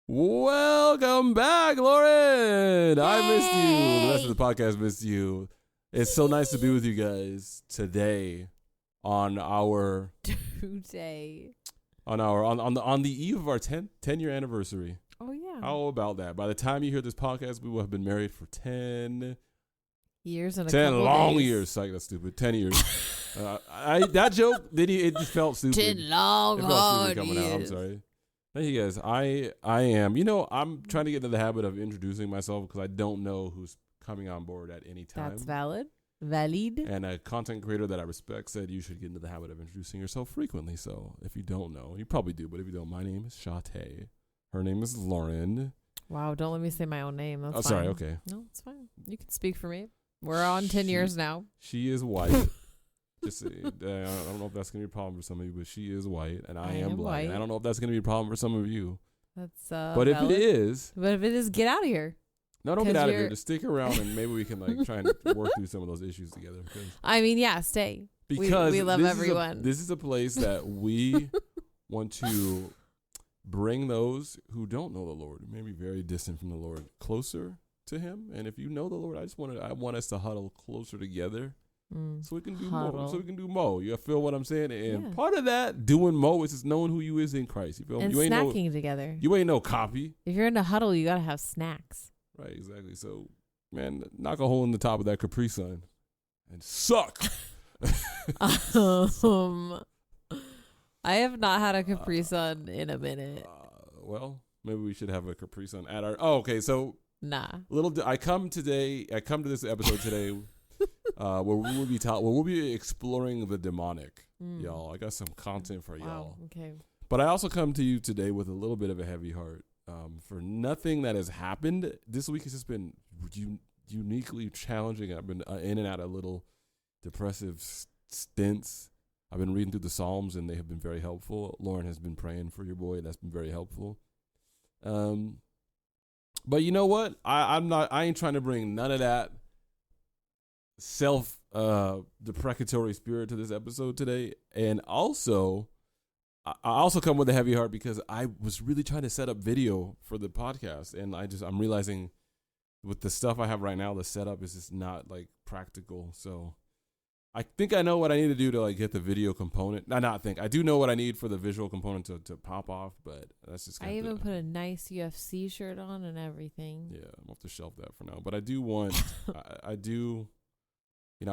Welcome back, Lauren. I missed you. The rest of the podcast missed you. It's so nice to be with you guys today on our on the eve of our 10-year anniversary. Oh yeah. How about that? By the time you hear this podcast, we will have been married for 10 years and 10 long days. years. Psych, that's stupid. 10 years. That joke, it just felt stupid. 10 long hard coming years. out. I'm sorry. Thank you guys. I am. I'm trying to get into the habit of introducing myself because I don't know who's coming on board at any time. That's valid. And a content creator that I respect said you should get into the habit of introducing yourself frequently. So if you don't know, you probably do, but if you don't, my name is Shate. Her name is Lauren. Wow, don't let me say my own name. That's fine. Sorry, okay. No, it's fine. You can speak for me. We're on 10 years now. She is white. Just I don't know if that's going to be a problem for some of you, but she is white, and I am black. And I don't know if that's going to be a problem for some of you. That's but valid. if it is, get out of here. No, don't get out of here. Just stick around, and maybe we can try and work through some of those issues together. Stay. Because we love everyone. This is a place that we want to bring those who don't know the Lord, maybe very distant from the Lord, closer to Him. And if you know the Lord, I want us to huddle closer together. So we can do more. So we can do more. You feel what I'm saying? And part of that doing more is just knowing who you is in Christ. You feel? And you ain't snacking together. You ain't no copy. If you're in a huddle, you gotta have snacks. Right, exactly. So, man, knock a hole in the top of that Capri Sun and suck. I have not had a Capri Sun in a minute. Well, maybe we should have a Capri Sun at our. Oh, okay. So nah. I come to this episode today. Where we'll be exploring the demonic, y'all. I got some content for y'all. Okay. But I also come to you today with a little bit of a heavy heart. For nothing that has happened this week has just been uniquely challenging. I've been in and out of little depressive stints. I've been reading through the Psalms and they have been very helpful. Lauren has been praying for your boy. That's been very helpful. But you know what? I ain't trying to bring none of that deprecatory spirit to this episode today. And also I also come with a heavy heart because I was really trying to set up video for the podcast, and I'm realizing with the stuff I have right now, the setup is just not practical. So I think I know what I need to do to get the video component. I do know what I need for the visual component to pop off, but that's just I even put a nice UFC shirt on and everything. Yeah, I'm off the shelf that for now. But I do want I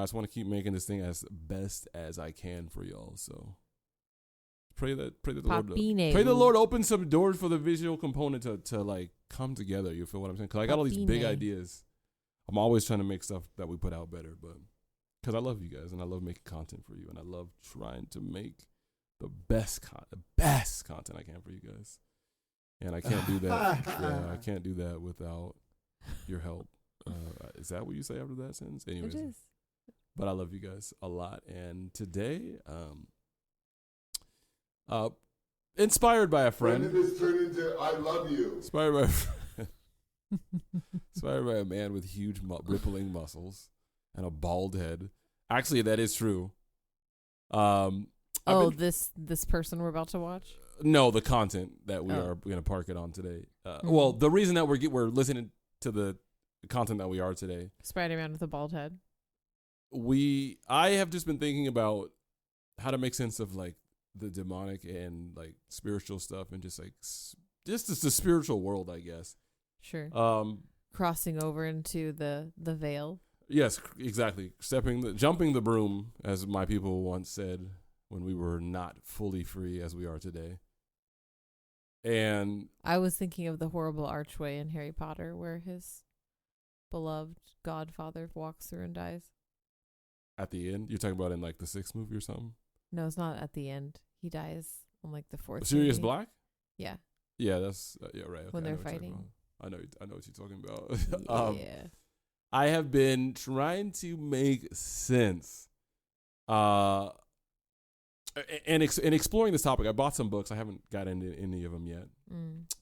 just want to keep making this thing as best as I can for y'all. So pray that the Lord opens some doors for the visual component to come together. You feel what I'm saying? Because I got all these big ideas. I'm always trying to make stuff that we put out better, but because I love you guys and I love making content for you, and I love trying to make the best content I can for you guys. And I can't do that. I can't do that without your help. Is that what you say after that sentence? Anyways. It is. But I love you guys a lot. And today, inspired by a friend. When did this turn into I love you? Inspired by a friend. Inspired by a man with huge rippling muscles and a bald head. Actually, that is true. This person we're about to watch? No, the content that we are going to park it on today. Well, the reason that we're listening to the content that we are today. Spider-Man with a bald head. I have just been thinking about how to make sense of the demonic and spiritual stuff and just the spiritual world, I guess. Sure. Crossing over into the veil. Yes, exactly. Jumping the broom, as my people once said when we were not fully free as we are today. And I was thinking of the horrible archway in Harry Potter where his beloved godfather walks through and dies. At the end? You're talking about in the 6th movie or something? No, it's not at the end. He dies on the 4th Sirius movie. Black? Yeah. Yeah, that's right. Okay, when they're fighting. I know what you're talking about. Yeah. I have been trying to make sense and exploring this topic. I bought some books. I haven't got into any of them yet,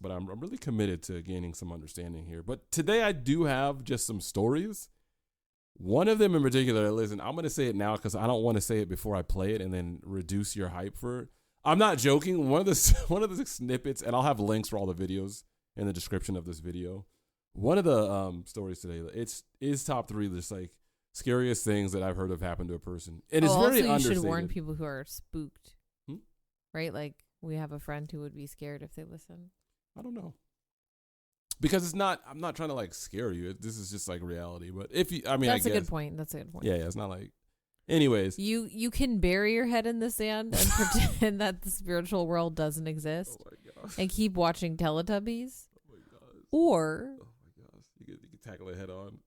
but I'm really committed to gaining some understanding here. But today I do have just some stories. One of them in particular, listen, I'm going to say it now because I don't want to say it before I play it and then reduce your hype for it. I'm not joking. One of the snippets, and I'll have links for all the videos in the description of this video. One of the stories today, is top 3 just like scariest things that I've heard have happened to a person. And it's very also understated. You should warn people who are spooked. Right? Like, we have a friend who would be scared if they listen. I don't know. Because I'm not trying to like scare you. This is just like reality. But if you, I mean, That's I a guess. good point. That's a good point. Yeah, it's not like, anyways. You can bury your head in the sand and pretend that the spiritual world doesn't exist. Oh my gosh. And keep watching Teletubbies. Oh my gosh. Or. Oh my gosh. You can tackle it head on.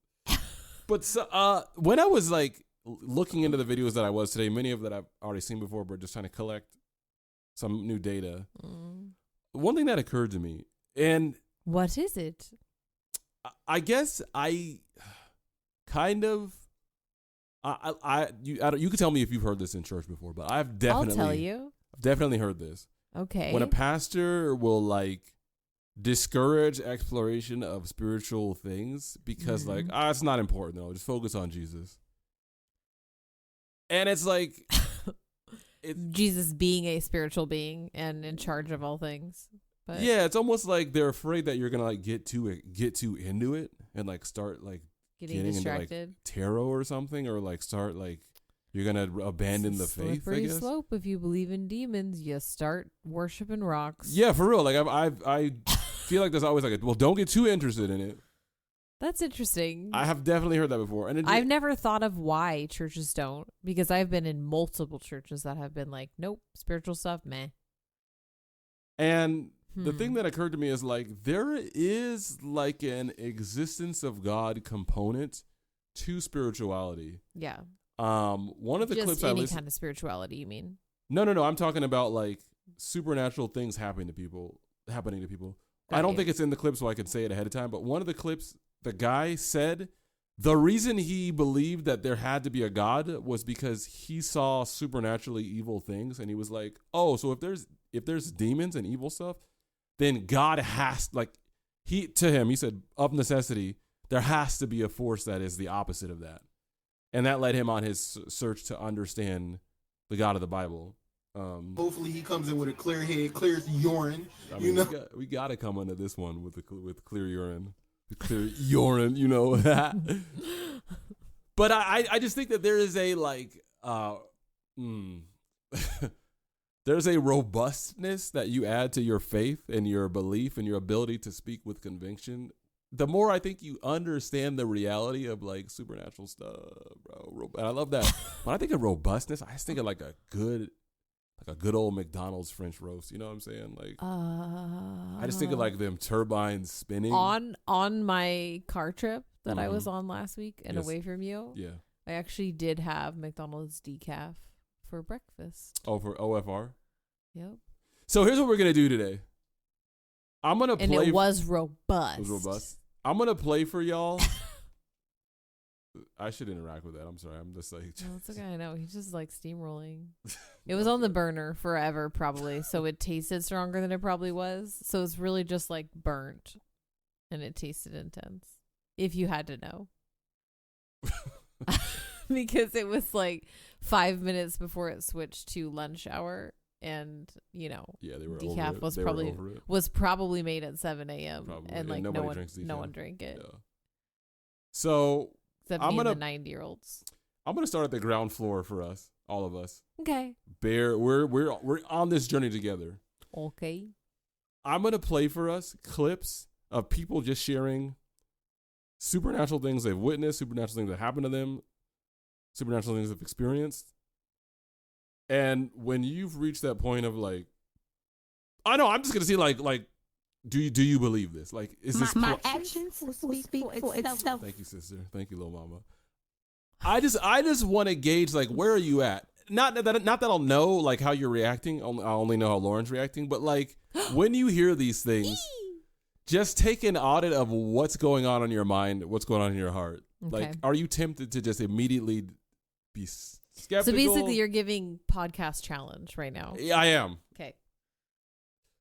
But so, when I was like looking into the videos that I was today, many of that I've already seen before, but just trying to collect some new data. One thing that occurred to me, and what is it? I guess I kind of, you could tell me if you've heard this in church before, but I've definitely heard this. Okay. When a pastor will like discourage exploration of spiritual things because like, it's not important though. Just focus on Jesus. And it's like, Jesus being a spiritual being and in charge of all things. But yeah, it's almost like they're afraid that you're gonna like get too into it and like start like getting distracted into like tarot or something, or like start like you're gonna abandon the faith. Slippery slope. If you believe in demons, you start worshiping rocks. Yeah, for real. Like I feel like there's always like don't get too interested in it. That's interesting. I have definitely heard that before, and I've never thought of why churches don't, because I've been in multiple churches that have been like, nope, spiritual stuff, meh. And the thing that occurred to me is like there is like an existence of God component to spirituality. Yeah. One of the just clips any kind of spirituality, you mean? No. I'm talking about like supernatural things happening to people. I don't think it's in the clip, so I can say it ahead of time. But one of the clips, the guy said the reason he believed that there had to be a God was because he saw supernaturally evil things, and he was like, "Oh, so if there's demons and evil stuff, then God has he said of necessity there has to be a force that is the opposite of that," and that led him on his search to understand the God of the Bible. Hopefully he comes in with a clear head, clear urine. I mean, we got to come under this one with clear urine. Clear urine, you know. But I just think that there is a there's a robustness that you add to your faith and your belief and your ability to speak with conviction. The more I think you understand the reality of like supernatural stuff, bro. And I love that. When I think of robustness, I just think of like a good old McDonald's French roast. You know what I'm saying? Like, I just think of like them turbines spinning. On my car trip that I was on last week and away from you. Yeah. I actually did have McDonald's decaf for breakfast. Oh, for OFR? Yep. So here's what we're going to do today. I'm going to play. And it was robust. It was robust. I'm going to play for y'all. I should interact with that. I'm sorry. I'm just like. No, it's okay. I know. He's just like steamrolling. It was on the burner forever, probably. So it tasted stronger than it probably was. So it's really just like burnt. And it tasted intense. If you had to know. Because it was like 5 minutes before it switched to lunch hour. And, you know, yeah, they were decaf over was probably made at 7 a.m. Probably. And like no one drank it. Yeah. So except me and the 90-year-olds. I'm gonna start at the ground floor for us, all of us. Okay. We're on this journey together. Okay. I'm gonna play for us clips of people just sharing supernatural things they've witnessed, supernatural things that happened to them, supernatural things they've experienced. And when you've reached that point of like, I know, I'm just gonna see like, do you believe this? Like, is this my actions will speak for itself? Thank you, sister. Thank you, little mama. I just want to gauge like, where are you at? Not that I'll know like how you're reacting. I only know how Lauren's reacting. But like, when you hear these things, just take an audit of what's going on in your mind, what's going on in your heart. Okay. Like, are you tempted to just immediately be skeptical? So basically, you're giving podcast challenge right now. Yeah, I am. Okay.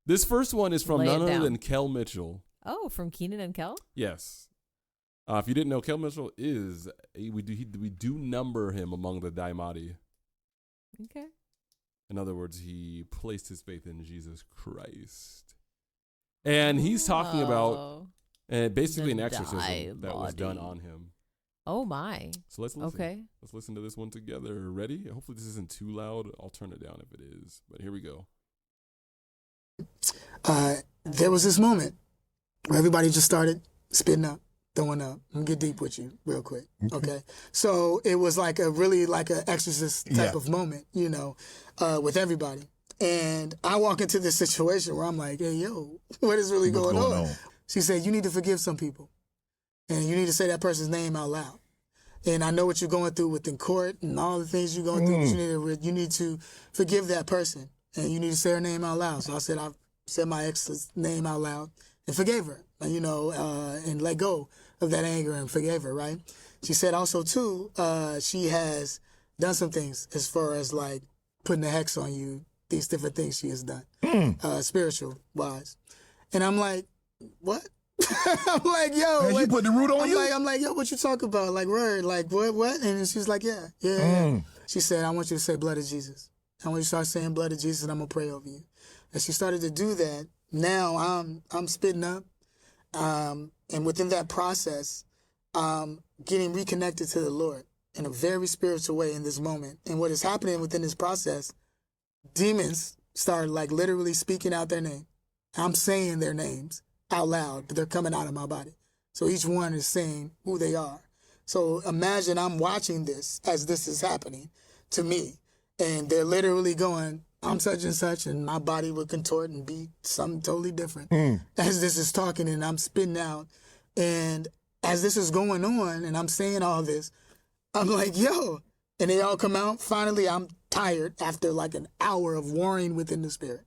This first one is from none other than Kel Mitchell. Oh, from Keenan and Kel? Yes. If you didn't know, Kel Mitchell is we do number him among the Daimati. Okay. In other words, he placed his faith in Jesus Christ. And he's talking about basically an The exorcism that was done body. on him. Oh my. So let's listen. Okay. Let's listen to this one together. Ready? Hopefully this isn't too loud. I'll turn it down if it is. But here we go. There was this moment where everybody just started spitting up, throwing up. I'm gonna get deep with you real quick, okay? So it was like a really like an exorcist type of moment, you know, with everybody. And I walk into this situation where I'm like, hey, yo, what is really going on? She said, you need to forgive some people. And you need to say that person's name out loud. And I know what you're going through within court and all the things you're going through. But you need to forgive that person. And you need to say her name out loud. So I said my ex's name out loud and forgave her, you know, and let go of that anger and forgave her, right? She said also, too, she has done some things as far as, like, putting the hex on you, these different things she has done, spiritual-wise. And I'm like, what? I'm like, yo. Man, you put the root on you? I'm like, yo, what you talking about? Like, word, like, what? And she's like, yeah. She said, I want you to say blood of Jesus. I want you to start saying blood of Jesus, and I'm going to pray over you. And she started to do that. Now I'm spitting up. And within that process, getting reconnected to the Lord in a very spiritual way in this moment. And what is happening within this process, demons start like literally speaking out their name. I'm saying their names out loud, but they're coming out of my body. So each one is saying who they are. So imagine I'm watching this as this is happening to me. And they're literally going, I'm such and such, and my body would contort and be something totally different as this is talking and I'm spitting out. And as this is going on and I'm saying all this, I'm like, yo. And they all come out. Finally, I'm tired after like an hour of warring within the spirit.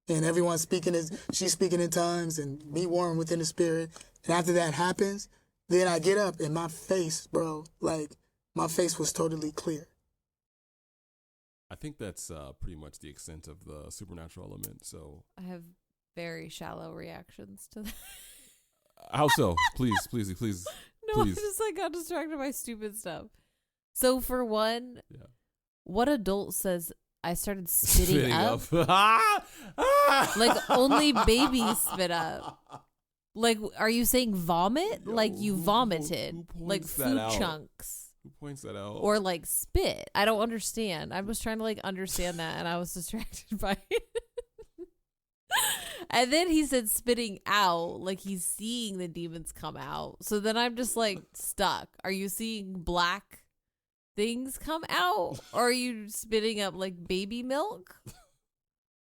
And everyone's speaking, she's speaking in tongues and me warring within the spirit. And after that happens, then I get up and my face, bro, like my face was totally clear. I think that's pretty much the extent of the supernatural element. So I have very shallow reactions to that. How so? Please. No, I just like got distracted by stupid stuff. So for one, what adult says I started spitting up? Like only babies spit up. Like, are you saying vomit? Yo, like you vomited, who like food chunks. Who points that out? Or like spit. I don't understand. I was trying to like understand that and I was distracted by it. And then he said spitting out, like he's seeing the demons come out. So then I'm just like stuck. Are you seeing black things come out? Or are you spitting up like baby milk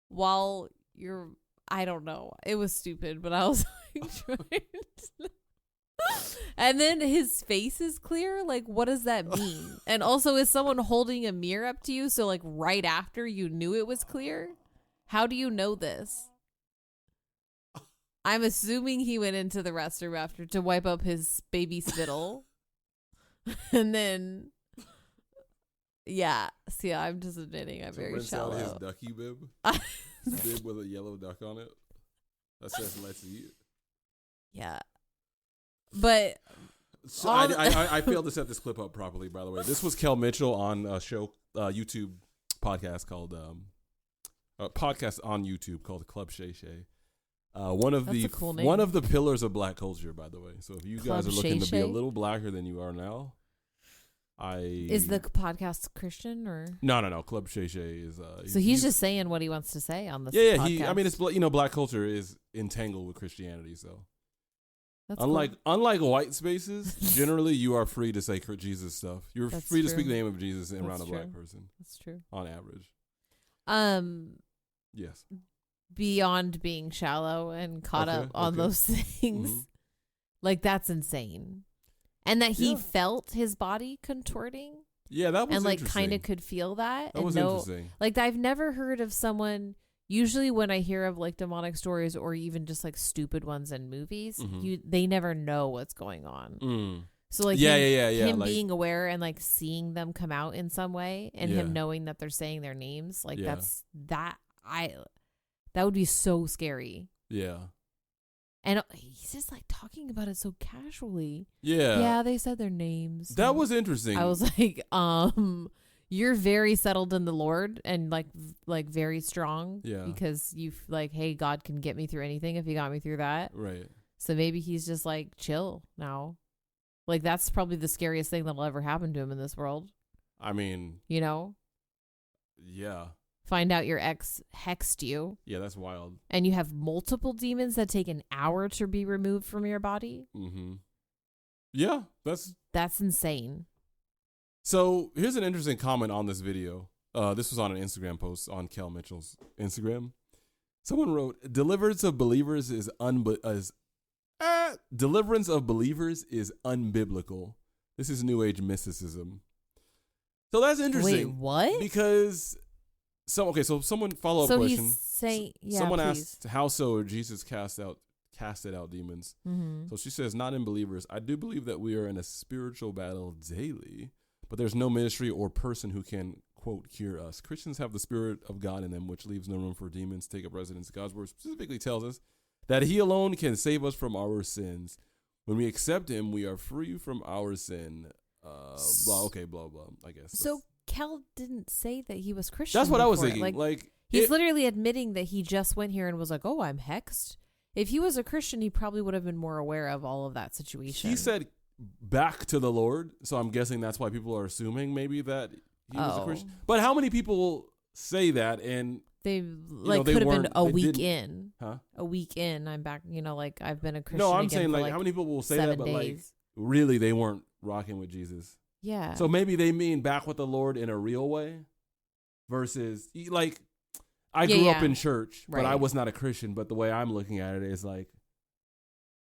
while you're, I don't know. It was stupid, but I was like trying to. And then his face is clear. Like, what does that mean? And also, is someone holding a mirror up to you? So like right after you knew it was clear? How do you know this? I'm assuming he went into the restroom after to wipe up his baby spittle. And then, yeah. See, I'm just admitting I'm very shallow. His ducky bib. Bib with a yellow duck on it. That says let's eat. Yeah. But so I failed to set this clip up properly, by the way. This was Kel Mitchell on a show, YouTube podcast called podcast on YouTube called Club Shay Shay. One of That's the a cool name. one of the pillars of black culture, by the way. So if you Club guys are looking Shay to be a Shay? little blacker than you are now, is the podcast Christian or? No. Club Shay Shay is. So he's just saying what he wants to say on this. Yeah. podcast. I mean, it's black culture is entangled with Christianity, so. That's Unlike white spaces, generally you are free to say Jesus stuff. You're That's free to true. speak the name of Jesus around That's a black true. person. That's true. On average. Yes. Beyond being shallow and caught up on those things, like that's insane. And that he felt his body contorting. Yeah, that was and like interesting. kind of could feel that. That was interesting. Like I've never heard of someone. Usually when I hear of like demonic stories or even just like stupid ones in movies, they never know what's going on. So like him like, being aware and like seeing them come out in some way and him knowing that they're saying their names, like that would be so scary. Yeah. And he's just like talking about it so casually. Yeah. Yeah, they said their names. That was interesting. I was like, you're very settled in the Lord and like very strong. Yeah. Because you've like, hey, God can get me through anything if he got me through that. Right. So maybe he's just like chill now. Like that's probably the scariest thing that'll ever happen to him in this world. I mean, You know? yeah. Find out your ex hexed you. Yeah, that's wild. And you have multiple demons that take an hour to be removed from your body. Mm-hmm. Yeah, That's insane. So here's an interesting comment on this video. This was on an Instagram post on Kel Mitchell's Instagram. Someone wrote, "Deliverance of believers is deliverance of believers is unbiblical. This is New Age mysticism." So that's interesting. Wait, what? Because so someone follow up question. He's saying, someone please. asked, "How so? Jesus casted out demons." Mm-hmm. So she says, "Not in believers. I do believe that we are in a spiritual battle daily, but there's no ministry or person who can, quote, cure us. Christians have the Spirit of God in them, which leaves no room for demons to take up residence. God's word specifically tells us that he alone can save us from our sins. When we accept him, we are free from our sin." Blah, I guess. So Kel didn't say that he was Christian. That's what I was before. thinking. Like he's literally admitting that he just went here and was like, "Oh, I'm hexed." If he was a Christian, he probably would have been more aware of all of that situation. He said back to the Lord, so I'm guessing that's why people are assuming maybe that he was a Christian. But how many people say that and they they could have been a they week didn't- in. Huh? A week in, I'm back. Like I've been a Christian. No, I'm again saying for like how many people will say 7 that, but like days. really they weren't rocking with Jesus. Yeah. So maybe they mean back with the Lord in a real way, versus like I grew up in church, but I Right. was not a Christian. But the way I'm looking at it is like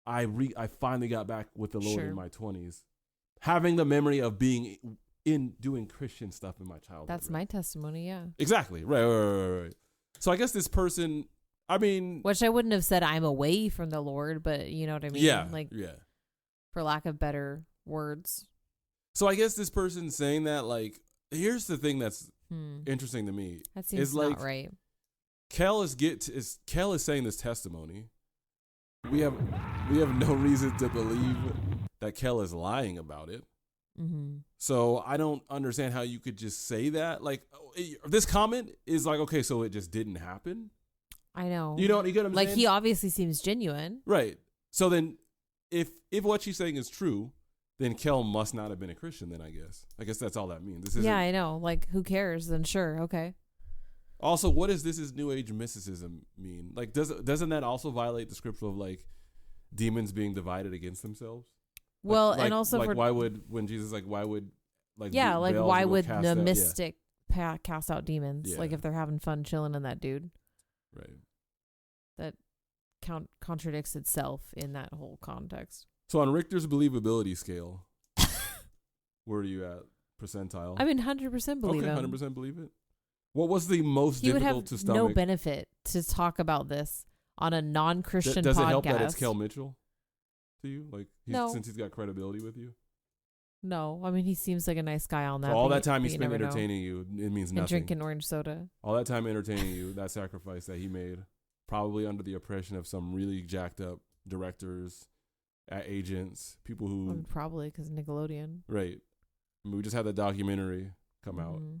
I finally got back with the Lord Sure. in my 20s, having the memory of being in doing Christian stuff in my childhood. That's right? my testimony. Yeah. Exactly. Right. So I guess this person, I mean, Which I wouldn't have said I'm away from the Lord, but you know what I mean? yeah, Like, yeah. for lack of better words. So I guess this person saying that, like, here's the thing that's interesting to me. That seems is like, not right. Kel is saying this testimony. We have no reason to believe that Kel is lying about it. Mm-hmm. So I don't understand how you could just say that. Like, this comment is like, okay, so it just didn't happen. I know. You get what I'm like saying? he obviously seems genuine. Right. So then, if what she's saying is true, then Kel must not have been a Christian. Then I guess that's all that means. This isn't, Yeah, I know. Like, who cares? Then sure, okay. Also, what does this is New Age mysticism mean? Like, doesn't that also violate the scripture of like demons being divided against themselves? Well, Like, and also like why would why would cast the out- mystic cast out demons? Yeah. Like if they're having fun chilling in that dude, Right. that contradicts itself in that whole context. So on Richter's believability scale, where are you at percentile? I mean, 100% believe okay, him. 100% believe it. What was the most He would difficult have to stomach? no benefit to talk about this on a non-Christian Does podcast. it help that it's Kel Mitchell to you? Like, No. since he's got credibility with you? No, I mean he seems like a nice guy on that. So all but that time he but you spent never know. entertaining you, it means and nothing. drinking orange soda. All that time entertaining you, that sacrifice that he made, probably under the oppression of some really jacked up directors, agents, people who... Probably because Nickelodeon. Right. I mean, we just had that documentary come out. Mhm.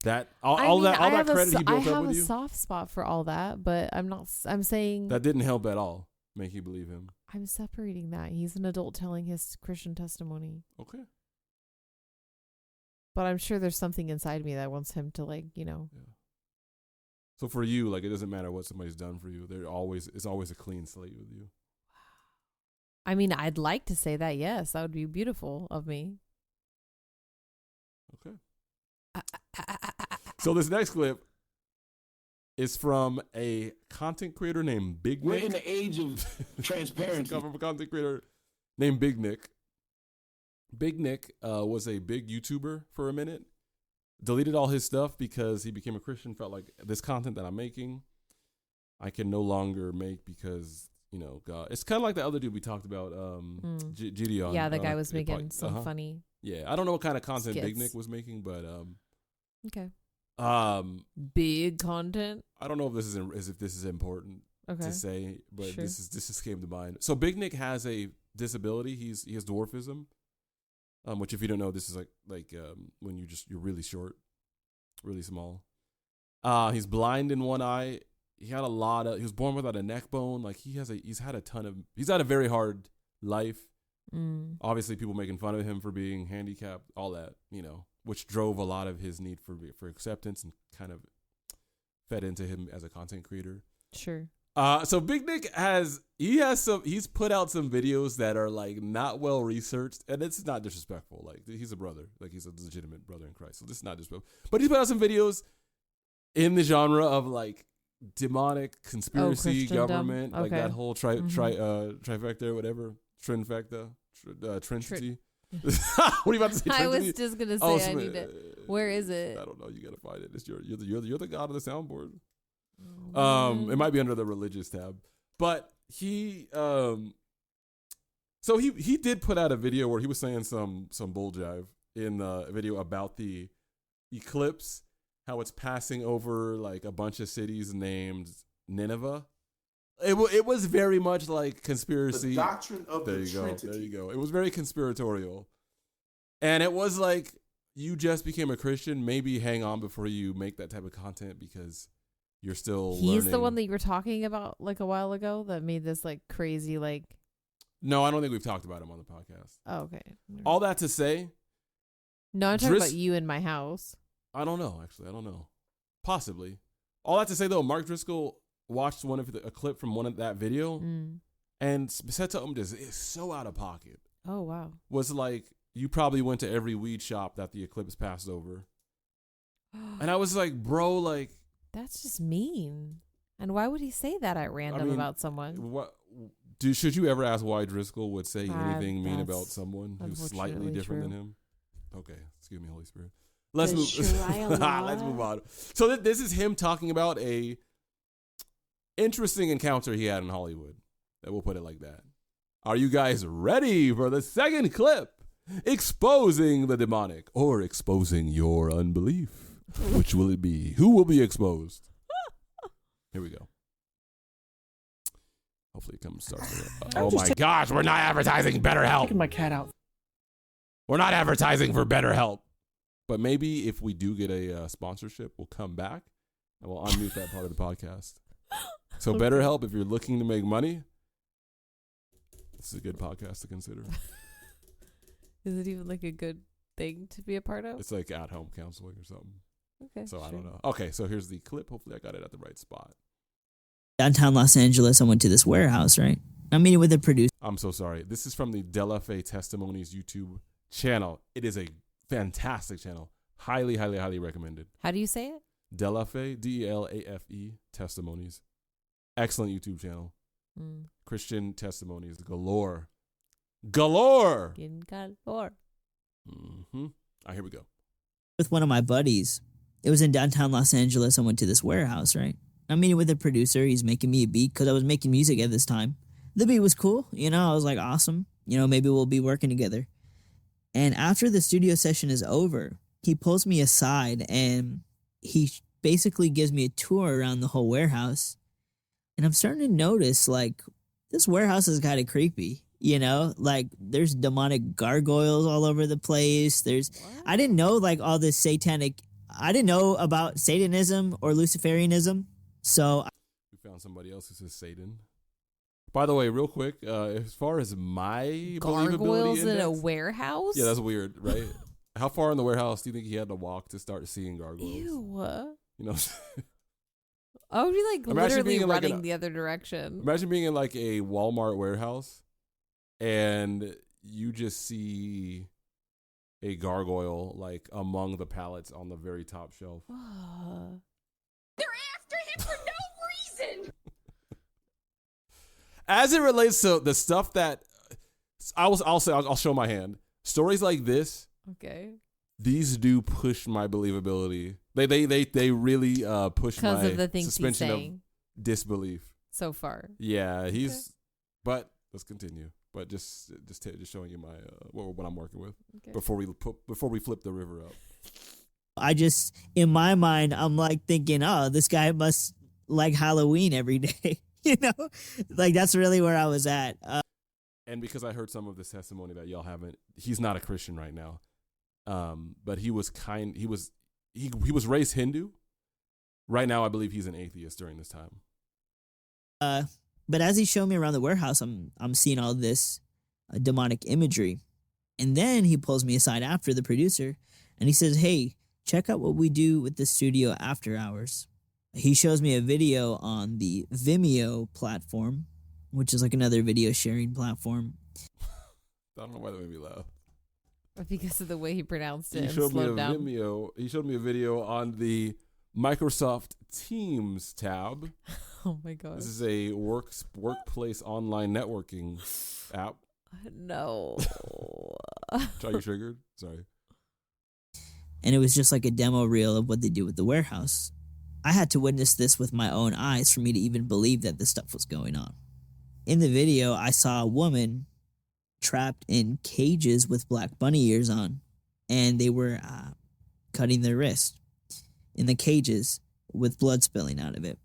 That I all mean, that I have credit he built I up have with a you, soft spot for all that, but I'm not. I'm saying that didn't help at all. Make you believe him. I'm separating that. He's an adult telling his Christian testimony, Okay. but I'm sure there's something inside me that wants him to Yeah. So for you, like, it doesn't matter what somebody's done for you. It's always a clean slate with you. I mean, I'd like to say that. Yes, that would be beautiful of me. Okay. So this next clip is from a content creator named Big We're Nick. in the age of transparency. Come from a content creator named Big Nick. Big Nick was a big YouTuber for a minute. Deleted all his stuff because he became a Christian. Felt like this content that I'm making, I can no longer make because, God. It's kind of like the other dude we talked about, Gideon. Yeah, the guy was making some funny. Yeah, I don't know what kind of content Big skits. Nick was making, but Okay. big content. I don't know if this is important Okay. to say, but Sure. this just came to mind. So Big Nick has a disability. He has dwarfism, which if you don't know, this is like when you're really short, really small. He's blind in one eye. He was born without a neck bone. Like he's had a very hard life. Obviously people making fun of him for being handicapped, all that, which drove a lot of his need for acceptance and kind of fed into him as a content creator. Sure. So Big Nick he's put out some videos that are like not well researched, and it's not disrespectful. Like he's a brother, like he's a legitimate brother in Christ. So this is not disrespectful. But he's put out some videos in the genre of like demonic conspiracy, government, like that whole trifecta or whatever, Trinity. What are you about to say? I was just gonna say I need it. Where is it? I don't know. You gotta find it. It's you're the god of the soundboard. It might be under the religious tab, but he so he did put out a video where he was saying some bull jive in the video about the eclipse, how it's passing over like a bunch of cities named Nineveh. It was very much like conspiracy. The doctrine of the Trinity. There you go. It was very conspiratorial. And it was like, you just became a Christian. Maybe hang on before you make that type of content because you're still learning. He's the one that you were talking about like a while ago that made this like crazy like... No, I don't think we've talked about him on the podcast. Oh, okay. All that to say... No, I'm talking about you in my house. I don't know, actually. I don't know. Possibly. All that to say, though, Mark Driscoll watched a clip from one of that video and said to him, "This is so out of pocket." Oh wow! Was like, you probably went to every weed shop that the eclipse passed over, and I was like, "Bro, like that's just mean." And why would he say that at random about someone? Should you ever ask why Driscoll would say anything mean about someone who's slightly different than him? Okay, excuse me, Holy Spirit. Let's move. Let's move on. So this is him talking about a interesting encounter he had in Hollywood. We'll put it like that. Are you guys ready for the second clip? Exposing the demonic or exposing your unbelief? Which will it be? Who will be exposed? Here we go. Hopefully it comes start. Oh my gosh, we're not advertising BetterHelp. Taking my cat out. We're not advertising for BetterHelp. But maybe if we do get a sponsorship, we'll come back and we'll unmute that part of the podcast. So BetterHelp, if you're looking to make money, this is a good podcast to consider. Is it even like a good thing to be a part of? It's like at-home counseling or something. Okay. So sure. I don't know. Okay, so here's the clip. Hopefully I got it at the right spot. Downtown Los Angeles, I went to this warehouse, right? I'm meeting with a producer. I'm so sorry. This is from the Delafe Testimonies YouTube channel. It is a fantastic channel. Highly, highly, highly recommended. How do you say it? Delafe, Delafe Testimonies. Excellent YouTube channel. Christian testimonies galore. Galore. Galore. Mm-hmm. All right, here we go. With one of my buddies. It was in downtown Los Angeles. I went to this warehouse, right? I'm meeting with a producer. He's making me a beat because I was making music at this time. The beat was cool. I was like, awesome. Maybe we'll be working together. And after the studio session is over, he pulls me aside and he basically gives me a tour around the whole warehouse. And I'm starting to notice, like, this warehouse is kind of creepy, Like, there's demonic gargoyles all over the place. I didn't know, like, all this I didn't know about Satanism or Luciferianism, so... We found somebody else who says Satan. By the way, real quick, as far as my gargoyles believability index, in a warehouse? Yeah, that's weird, right? How far in the warehouse do you think he had to walk to start seeing gargoyles? Ew. I would be like literally running the other direction. Imagine being in like a Walmart warehouse and you just see a gargoyle like among the pallets on the very top shelf. They're after him for no reason. As it relates to the stuff that I'll show my hand. Stories like this. Okay. These do push my believability. They really push my of the things suspension he's saying of disbelief so far. Yeah, but let's continue. But just showing you my what I'm working with before we flip the river up. I just, in my mind, I'm like thinking, oh, this guy must like Halloween every day. Like that's really where I was at. and because I heard some of this testimony that y'all haven't, he's not a Christian right now. But he was raised Hindu. Right now, I believe he's an atheist during this time. But as he showed me around the warehouse, I'm seeing all this demonic imagery. And then he pulls me aside after, the producer, and he says, hey, check out what we do with the studio after hours. He shows me a video on the Vimeo platform, which is like another video sharing platform. I don't know why that made me laugh. Because of the way he pronounced it. He showed me a video on the Microsoft Teams tab. Oh my god! This is a workplace online networking app. No. Are you triggered? Sorry. And it was just like a demo reel of what they do with the warehouse. I had to witness this with my own eyes for me to even believe that this stuff was going on. In the video, I saw a woman trapped in cages with black bunny ears on, and they were cutting their wrist in the cages with blood spilling out of it.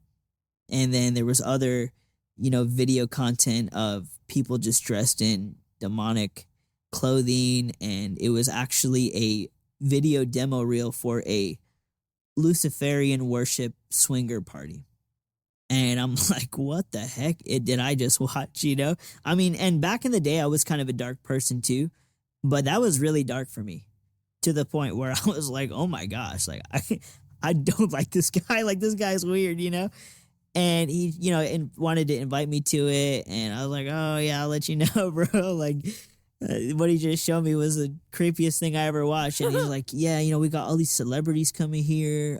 And then there was other, video content of people just dressed in demonic clothing, and it was actually a video demo reel for a Luciferian worship swinger party. And I'm like, what the heck did I just watch, I mean, and back in the day, I was kind of a dark person too, but that was really dark for me, to the point where I was like, oh my gosh, like, I don't like this guy, like, this guy's weird, And he, and wanted to invite me to it, and I was like, oh yeah, I'll let you know, bro, like, what he just showed me was the creepiest thing I ever watched. And he's like, yeah, we got all these celebrities coming here.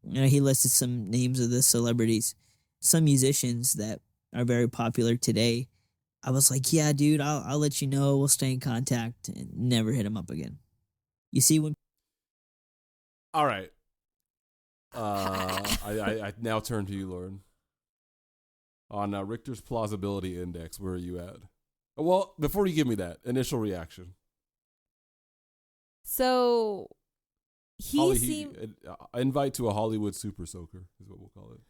He listed some names of the celebrities, some musicians that are very popular today. I was like, yeah, dude, I'll let you know. We'll stay in contact, and never hit him up again. You see when. All right. I now turn to you, Lauren. On Richter's plausibility index, where are you at? Well, before you give me that initial reaction. So, invite to a Hollywood super soaker is what we'll call it.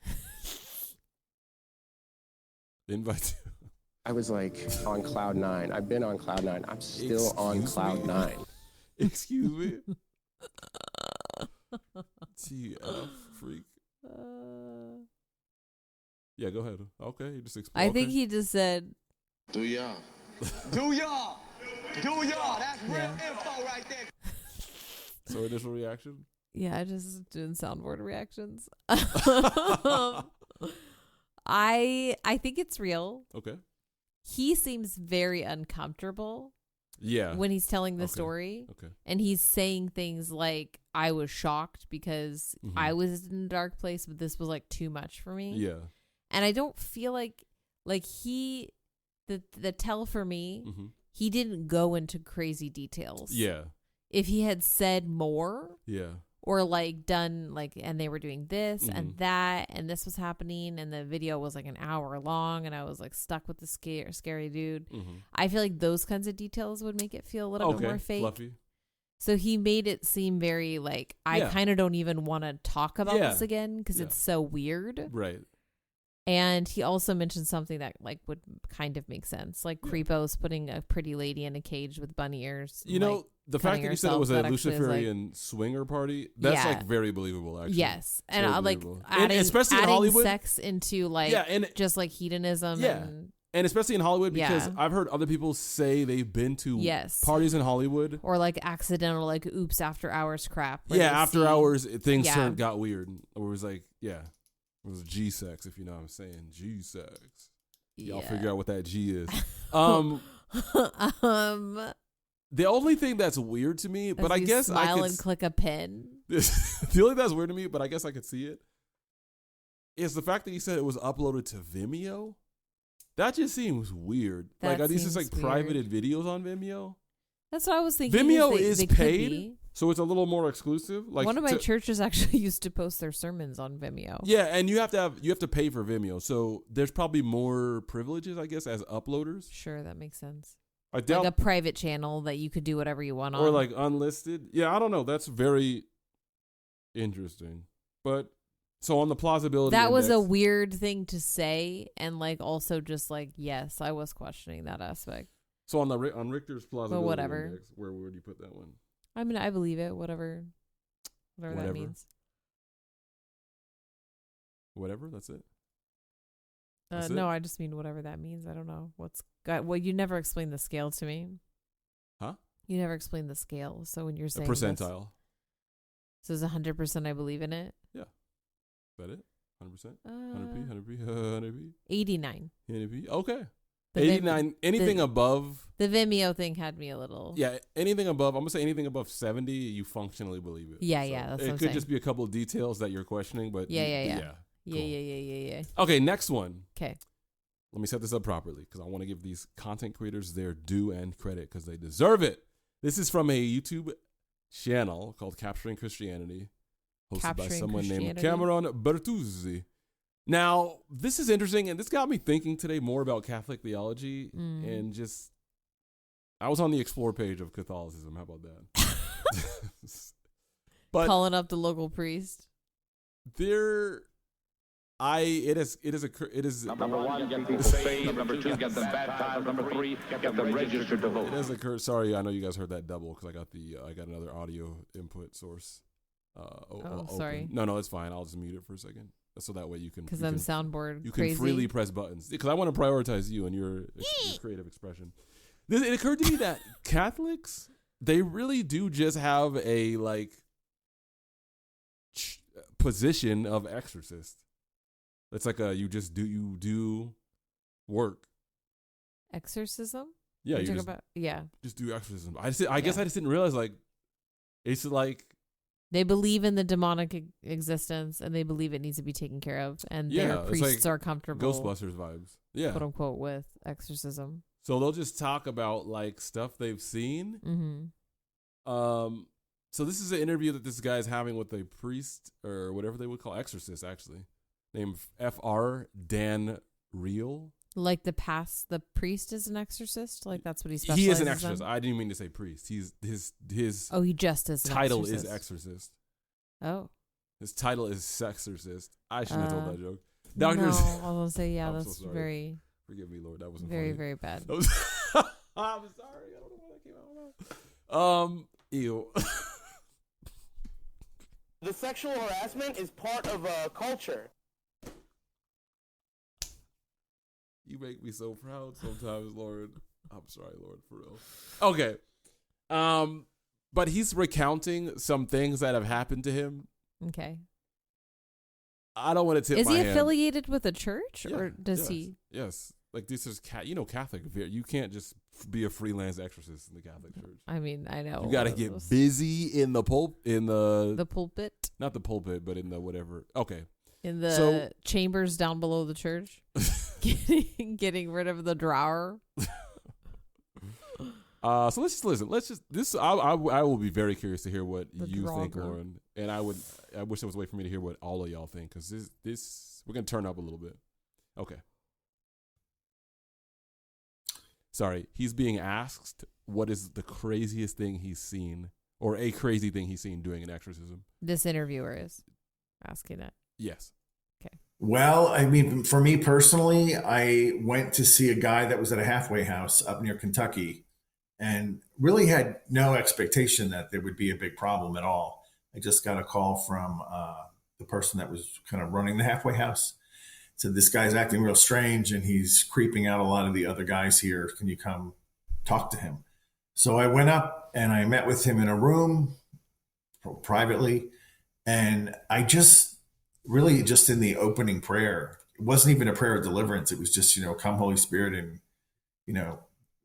Invite to. I was like on cloud 9. I've been on cloud 9. I'm still on cloud 9. Excuse me. TF freak. Yeah, go ahead. Okay, you just explain. I think he just said, Do y'all? Do y'all? That's real info right there. So initial reaction? yeah, I just doing soundboard reactions. I think it's real. Okay. He seems very uncomfortable. Yeah. When he's telling the story. Okay. And he's saying things like, I was shocked because I was in a dark place, but this was like too much for me. Yeah. And I don't feel like he, the tell for me, he didn't go into crazy details. Yeah. If he had said more. Yeah. Or like done like, and they were doing this and that, and this was happening, and the video was like an hour long, and I was like stuck with the scary dude. I feel like those kinds of details would make it feel a little bit more fake. Fluffy. So he made it seem very like, I kind of don't even want to talk about this again because it's so weird. Right. And he also mentioned something that like would kind of make sense, like Creepos putting a pretty lady in a cage with bunny ears. The fact that you said it was a Luciferian swinger party, that's like very believable, actually. Yes. And especially in Hollywood, sex into like just like hedonism. Yeah. And especially in Hollywood, because I've heard other people say they've been to parties in Hollywood. Or like accidental, like, oops, after hours crap. Yeah, after hours, things got weird. Or it was like, it was G-sex, if you know what I'm saying. G-sex. Y'all figure out what that G is. The only thing that's weird to me, but I guess I could and click a pin. The only thing that's weird to me, but I guess I could see it, is the fact that he said it was uploaded to Vimeo. That just seems weird. Like, are these just like privated videos on Vimeo? That's what I was thinking. Vimeo is paid, so it's a little more exclusive. Like, one of my churches actually used to post their sermons on Vimeo. Yeah, and you have to pay for Vimeo, so there's probably more privileges, I guess, as uploaders. Sure, that makes sense. I doubt, like a private channel that you could do whatever you want on. Or like unlisted. Yeah, I don't know. That's very interesting. But so on the plausibility that index, was a weird thing to say, and like also just like, yes, I was questioning that aspect. So on Richter's plausibility whatever. index, where would you put that one? I mean, I believe it. Whatever that means. Whatever. That's it. No, I just mean whatever that means. I don't know well. You never explained the scale to me. Huh? You never explained the scale. So when you're saying a percentile. So is 100% I believe in it? Yeah. Is that it? 100%? 100p? 100p? 100p? 89. 100p? Okay. 89. Anything above. The Vimeo thing had me a little. Yeah. Anything above. I'm going to say anything above 70, you functionally believe it. Yeah, so yeah. That's it what I'm could saying. just be a couple of details that you're questioning, but. Yeah. Cool. Yeah. Okay. Next one. Okay. Let me set this up properly because I want to give these content creators their due and credit because they deserve it. This is from a YouTube channel called Capturing Christianity, hosted by someone named Cameron Bertuzzi. Now, this is interesting, and this got me thinking today more about Catholic theology and just, I was on the explore page of Catholicism. How about that? But calling up the local priest. It is Number one, get people saved. Number two, get them baptized. Number three, get them registered to vote. It has occurred. Sorry, I know you guys heard that double because I got another audio input source. Sorry. No, it's fine. I'll just mute it for a second, so that way you can. Because I'm soundboard. You crazy. can freely press buttons because I want to prioritize you and your creative expression. It occurred to me that Catholics, they really do just have a position of exorcist. It's like you do work. Exorcism? Yeah, you just do exorcism. I guess I just didn't realize it's like they believe in the demonic existence and they believe it needs to be taken care of, and their priests are comfortable. Ghostbusters vibes, quote unquote, with exorcism. So they'll just talk about stuff they've seen. Mm-hmm. So this is an interview that this guy is having with a priest or whatever they would call exorcist, actually. Named Fr. Dan Real. Like the priest is an exorcist? Like that's what he specializes in? He is an exorcist. I didn't mean to say priest. He just is an title exorcist. Is exorcist. Oh. His title is sexorcist. I shouldn't have told that joke. Doctors. No, I was going to say, yeah, that's so very... Forgive me, Lord. That wasn't very, funny. very bad. I'm sorry. I don't know why that came out. Ew. The sexual harassment is part of a culture. You make me so proud sometimes, Lord. I'm sorry, Lord, for real. Okay. But he's recounting some things that have happened to him. Okay. I don't want to tip my hand. Is he affiliated with a church or does he? Yes. Like this is Catholic. You can't just be a freelance exorcist in the Catholic Church. I mean, I know. You got to get busy in the pulpit. Not the pulpit, but in the whatever. Okay. In the chambers down below the church. Getting rid of the drawer. So let's just listen. I will be very curious to hear what you think, Lauren, and I wish there was a way for me to hear what all of y'all think because this we're gonna turn up a little bit. Okay. Sorry, he's being asked what is the craziest thing he's seen or a crazy thing he's seen doing an exorcism. This interviewer is asking it. Yes. Okay. Well, I mean, for me personally, I went to see a guy that was at a halfway house up near Kentucky and really had no expectation that there would be a big problem at all. I just got a call from the person that was kind of running the halfway house. Said, this guy's acting real strange and he's creeping out a lot of the other guys here. Can you come talk to him? So I went up and I met with him in a room privately. And I just really just in the opening prayer, it wasn't even a prayer of deliverance. It was just, come Holy Spirit and,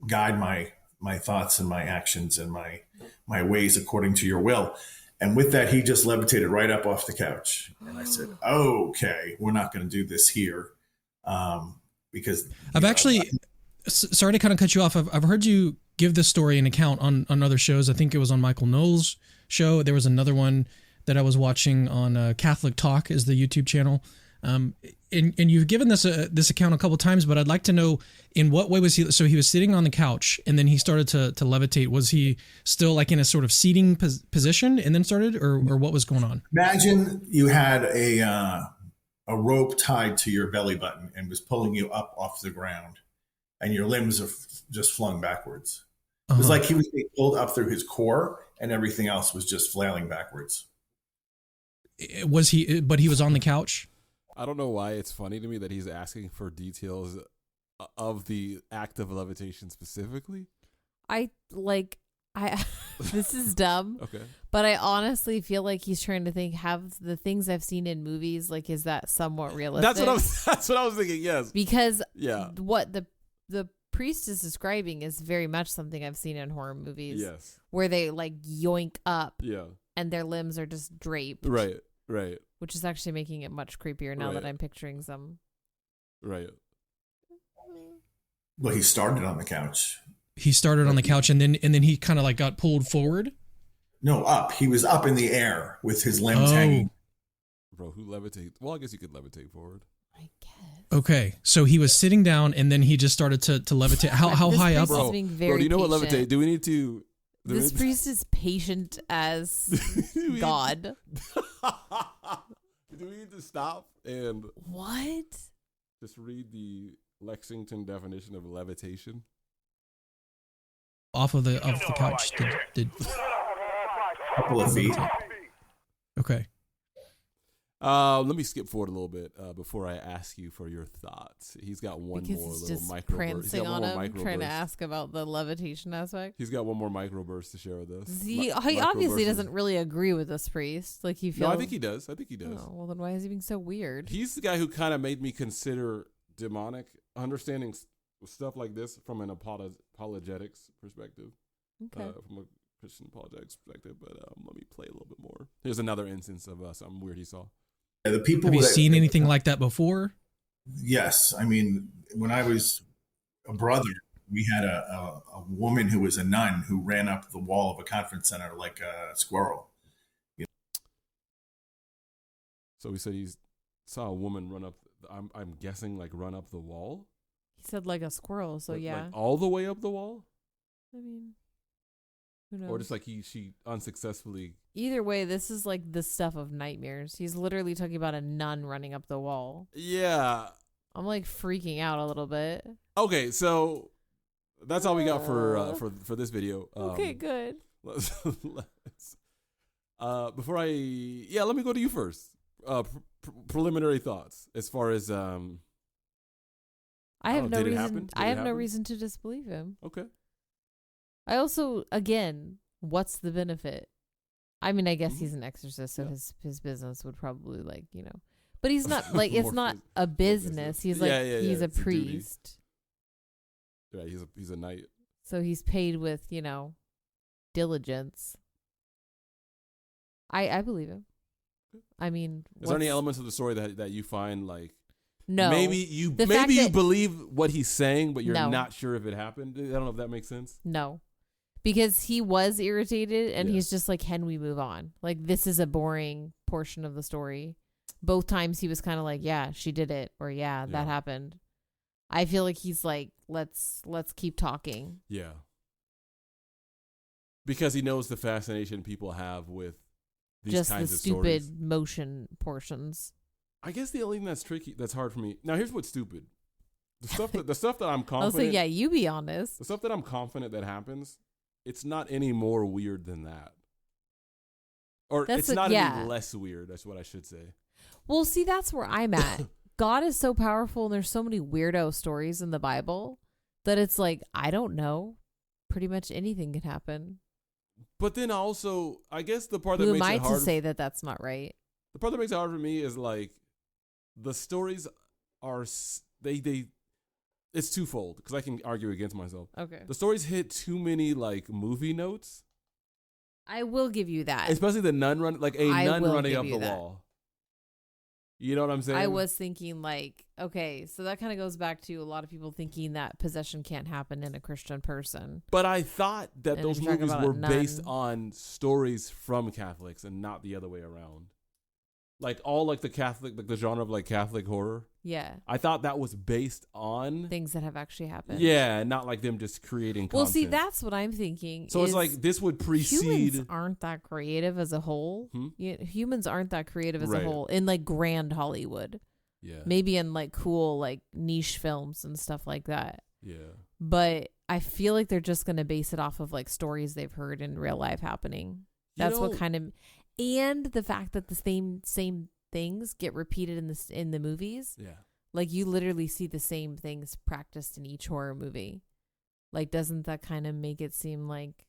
guide my thoughts and my actions and my ways according to your will. And with that, he just levitated right up off the couch. And I said, okay, we're not going to do this here. Because I've actually, sorry to kind of cut you off. I've heard you give this story an account on other shows. I think it was on Michael Knowles' show. There was another one that I was watching on Catholic Talk is the YouTube channel. And you've given this account a couple of times, but I'd like to know in what way was he? So he was sitting on the couch and then he started to levitate. Was he still like in a sort of seating position and then started, or what was going on? Imagine you had a rope tied to your belly button and was pulling you up off the ground. and your limbs are just flung backwards. It was like he was being pulled up through his core, and everything else was just flailing backwards. Was he? But he was on the couch. I don't know why it's funny to me that he's asking for details of the act of levitation specifically. This is dumb. Okay. But I honestly feel like he's trying to think, have the things I've seen in movies, like, is that somewhat realistic? That's what I was thinking, yes. Because yeah, what the priest is describing is very much something I've seen in horror movies. Yes. Where they like yoink up. Yeah. And their limbs are just draped. Right. Which is actually making it much creepier now that I'm picturing some. Right. Well, he started on the couch. He started on the couch and then he kind of like got pulled forward. No, up. He was up in the air with his limbs hanging. Bro, who levitates? Well, I guess you could levitate forward. I guess. Okay, so he was sitting down and then he just started to levitate. How high up? Bro, do you know what levitate? Do we need to? This priest is patient as God. Do we need to stop and what? Just read the Lexington definition of levitation. Off of the couch. Did couple of feet. Okay. Let me skip forward a little bit before I ask you for your thoughts. He's got one because more he's little just micro prancing on him, trying to ask about the levitation aspect. He's got one more microburst to share with us. He obviously doesn't really agree with this priest. Like he feels. No, I think he does. Oh, well, then why is he being so weird? He's the guy who kind of made me consider demonic understanding stuff like this from an apologetics perspective. Okay. From a Christian apologetics perspective, but let me play a little bit more. Here's another instance of something weird he saw. Yeah, the people. Have you seen anything like that before? Yes, I mean, when I was a brother, we had a woman who was a nun who ran up the wall of a conference center like a squirrel. You know? So he said he saw a woman run up. I'm guessing like run up the wall. He said like a squirrel. So yeah, like all the way up the wall. I mean, who knows? Or just like she unsuccessfully. Either way, this is like the stuff of nightmares. He's literally talking about a nun running up the wall. Yeah. I'm like freaking out a little bit. Okay, so that's all we got for this video. Okay, good. Let's before let me go to you first. Preliminary thoughts as far as I have no reason. I have no reason to disbelieve him. Okay. I also, again, what's the benefit? I mean, I guess he's an exorcist, so his business would probably but he's not like it's not a business. He's like he's a priest. Yeah, he's a knight. So he's paid with diligence. I believe him. I mean, is there any elements of the story that you find like? No. Maybe you believe what he's saying, but you're not sure if it happened. I don't know if that makes sense. No. Because he was irritated and he's just like, can we move on? Like, this is a boring portion of the story. Both times he was kind of like, yeah, she did it. Or that happened. I feel like he's like, let's keep talking. Yeah. Because he knows the fascination people have with these just kinds the of stupid stories. Motion portions. I guess the only thing that's hard for me. Now, here's what's stupid. The stuff that I'm confident. Also, yeah, you be honest. The stuff that I'm confident that happens, it's not any more weird than that. Or it's not any less weird. That's what I should say. Well, see, that's where I'm at. God is so powerful and there's so many weirdo stories in the Bible that it's like, I don't know. Pretty much anything can happen. But then also, I guess the part that Who makes am I it hard to say that that's not right? The part that makes it hard for me is like the stories are it's twofold because I can argue against myself. Okay. The stories hit too many like movie notes. I will give you that. Especially the nun nun running up the wall. You know what I'm saying? I was thinking like, okay, so that kind of goes back to a lot of people thinking that possession can't happen in a Christian person. But I thought that those movies were based on stories from Catholics and not the other way around. Like all like the Catholic, like the genre of like Catholic horror. Yeah. I thought that was based on things that have actually happened. Yeah, not like them just creating content. Well, see, that's what I'm thinking. So it's like this would precede. Humans aren't that creative as a whole. Humans aren't that creative as a whole in like grand Hollywood. Yeah. Maybe in like cool like niche films and stuff like that. Yeah. But I feel like they're just going to base it off of like stories they've heard in real life happening. That's what kind of, and the fact that the same things get repeated in the movies. Yeah. Like you literally see the same things practiced in each horror movie. Like, doesn't that kind of make it seem like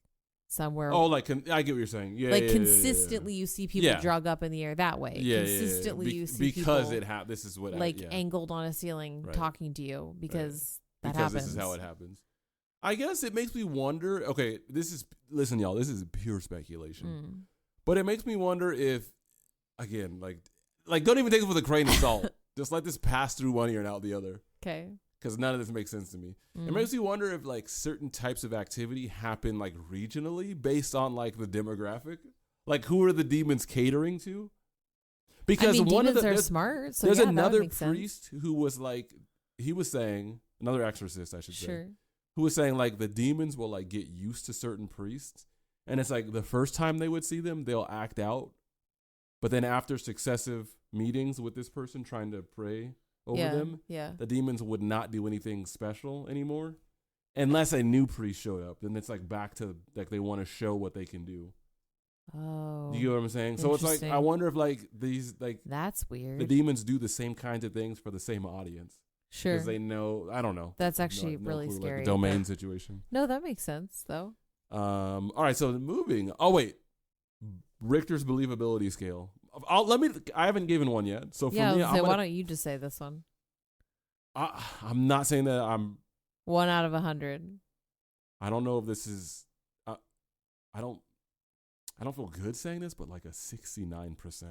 somewhere? Oh, like I get what you're saying. Yeah. Like consistently, you see people drug up in the air that way. Yeah. Consistently, you see because people this is what like angled on a ceiling talking to you because that because happens. This is how it happens. I guess it makes me wonder. Okay, listen, y'all. This is pure speculation, but it makes me wonder if, again, like don't even take it with a grain of salt. Just let this pass through one ear and out the other. Okay. Because none of this makes sense to me. It makes me wonder if like certain types of activity happen like regionally based on like the demographic. Like who are the demons catering to? Because one of the demons are smart. So there's another priest who was like, he was saying, another exorcist, I should say. Sure. Who was saying like the demons will like get used to certain priests, and it's like the first time they would see them, they'll act out, but then after successive meetings with this person trying to pray over them, the demons would not do anything special anymore, unless a new priest showed up. Then it's like back to like they want to show what they can do. Oh, you get what I'm saying? So it's like I wonder if like these like that's weird. The demons do the same kinds of things for the same audience. Sure. Because they know, I don't know. That's actually really clue, scary. Like the domain situation. No, that makes sense though. All right, so moving. Oh wait, Richter's believability scale. I haven't given one yet. So for me, why don't you just say this one? I'm not saying that I'm 1 out of 100. I don't know if this is. I don't feel good saying this, but like a 69%.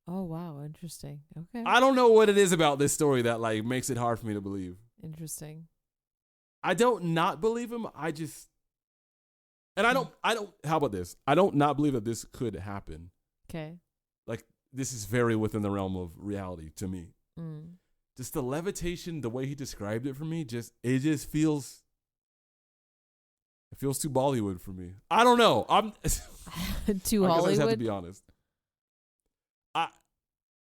Oh wow, interesting. Okay. I don't know what it is about this story that like makes it hard for me to believe. Interesting. I don't not believe him. I just, and I don't. How about this? I don't not believe that this could happen. Okay. Like this is very within the realm of reality to me. Just the levitation, the way he described it for me, it feels too Bollywood for me. I don't know. I'm too Hollywood. I just have to be honest.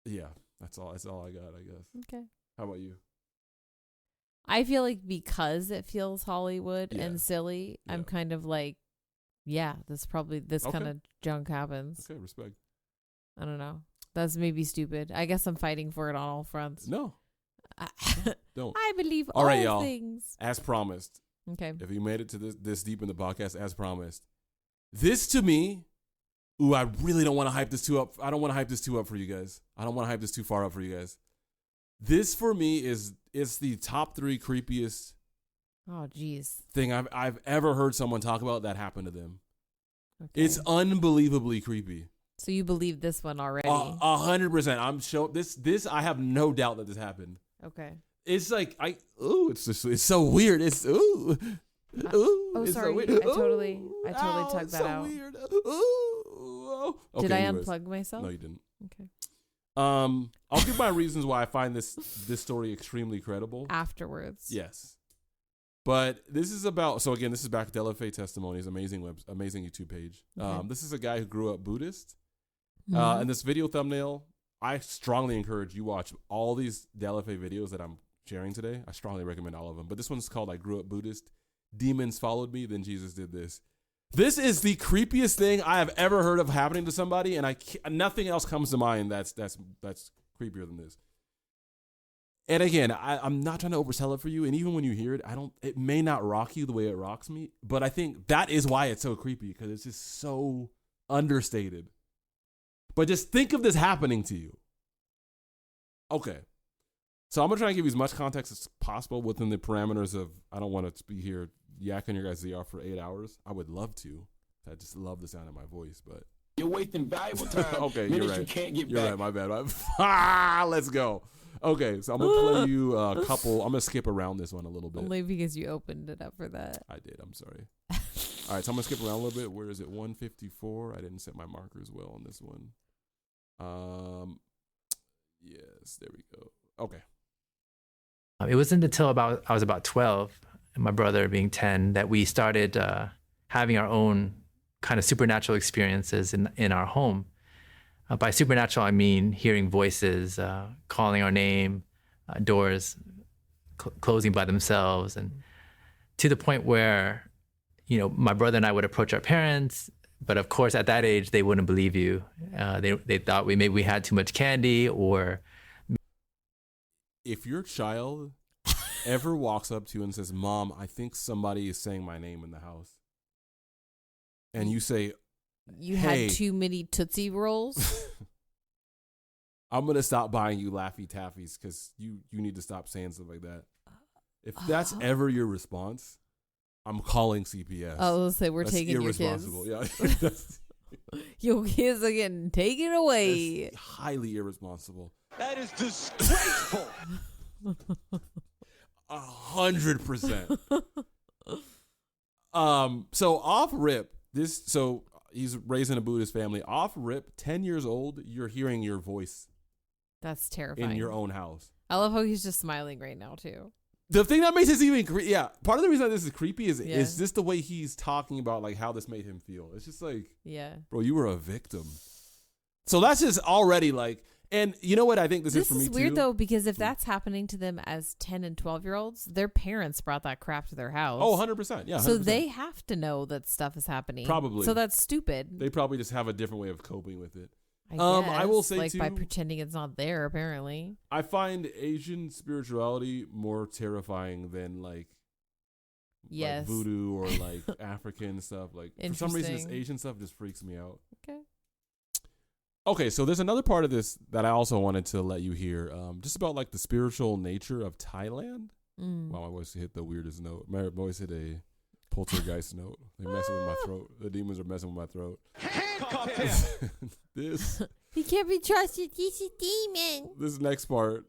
Yeah, that's all I got, I guess. Okay. How about you? I feel like because it feels Hollywood and silly, I'm kind of like, this kind of junk happens. Okay, respect. I don't know. That's maybe stupid. I guess I'm fighting for it on all fronts. No. Don't. I believe all right, all y'all. things. As promised. Okay. If you made it to this deep in the podcast, as promised. This to me, I really don't want to hype this too up. I don't want to hype this too up for you guys. I don't want to hype this too far up for you guys. This for me is the top 3 creepiest thing I've ever heard someone talk about that happened to them. Okay. It's unbelievably creepy. So you believe this one already? 100%. I'm sure this. I have no doubt that this happened. Okay. It's like it's so weird. It's Oh, it's sorry. So weird. I totally tugged that out. Weird. Okay, did I unplug myself? No, you didn't. Okay. I'll give my reasons why I find this story extremely credible afterwards. Yes. But this is about, so again, this is back Delafe Testimonies, amazing YouTube page. Okay. This is a guy who grew up Buddhist. And this video thumbnail, I strongly encourage you watch all these Delafe videos that I'm sharing today. I strongly recommend all of them. But this one's called I Grew Up Buddhist. Demons followed me, then Jesus did this. This is the creepiest thing I have ever heard of happening to somebody, and nothing else comes to mind that's creepier than this. And again, I'm not trying to oversell it for you, and even when you hear it, it may not rock you the way it rocks me, but I think that is why it's so creepy, because it's just so understated. But just think of this happening to you. Okay. So I'm going to try and give you as much context as possible within the parameters of, I don't want to be here yakking your guys' ear for 8 hours. I would love to. I just love the sound of my voice, but. You're wasting valuable time. Okay, you're right. You can't get you're back. Right, my bad. Let's go. Okay, so I'm going to play you a couple. I'm going to skip around this one a little bit. Only because you opened it up for that. I did. I'm sorry. All right, so I'm going to skip around a little bit. Where is it? 154. I didn't set my markers well on this one. Yes, there we go. Okay. It wasn't until I was about 12, and my brother being 10, that we started having our own kind of supernatural experiences in our home. By supernatural, I mean hearing voices, calling our name, doors closing by themselves, and to the point where, you know, my brother and I would approach our parents, but of course at that age they wouldn't believe you. They thought maybe we had too much candy, or if your child ever walks up to you and says, "Mom, I think somebody is saying my name in the house," and you say, "You hey, had too many Tootsie Rolls," I'm gonna stop buying you Laffy Taffies because you need to stop saying stuff like that. If that's ever your response, I'm calling CPS. I was gonna say we're taking your kids. Irresponsible. Yeah, your kids are getting taken away. That's highly irresponsible. That is disgraceful. 100%. So off rip, so he's raised in a Buddhist family. Off rip, 10 years old, you're hearing your voice. That's terrifying. In your own house. I love how he's just smiling right now too. The thing that makes this even part of the reason that this is creepy is just the way he's talking about like how this made him feel. It's just like, bro, you were a victim. So that's just already like, and you know what I think this is for me too? This is weird though, because if that's happening to them as 10 and 12-year-olds, their parents brought that crap to their house. Oh, 100%. Yeah. 100%. So they have to know that stuff is happening. Probably. So that's stupid. They probably just have a different way of coping with it. I guess, I will say like too, by pretending it's not there, apparently. I find Asian spirituality more terrifying than like voodoo or like African stuff. Like for some reason, this Asian stuff just freaks me out. Okay, so there's another part of this that I also wanted to let you hear, just about like the spiritual nature of Thailand. Wow, my voice hit the weirdest note. My voice hit a poltergeist note. They're messing with my throat. The demons are messing with my throat. Handcuff him. He can't be trusted. He's a demon. This next part,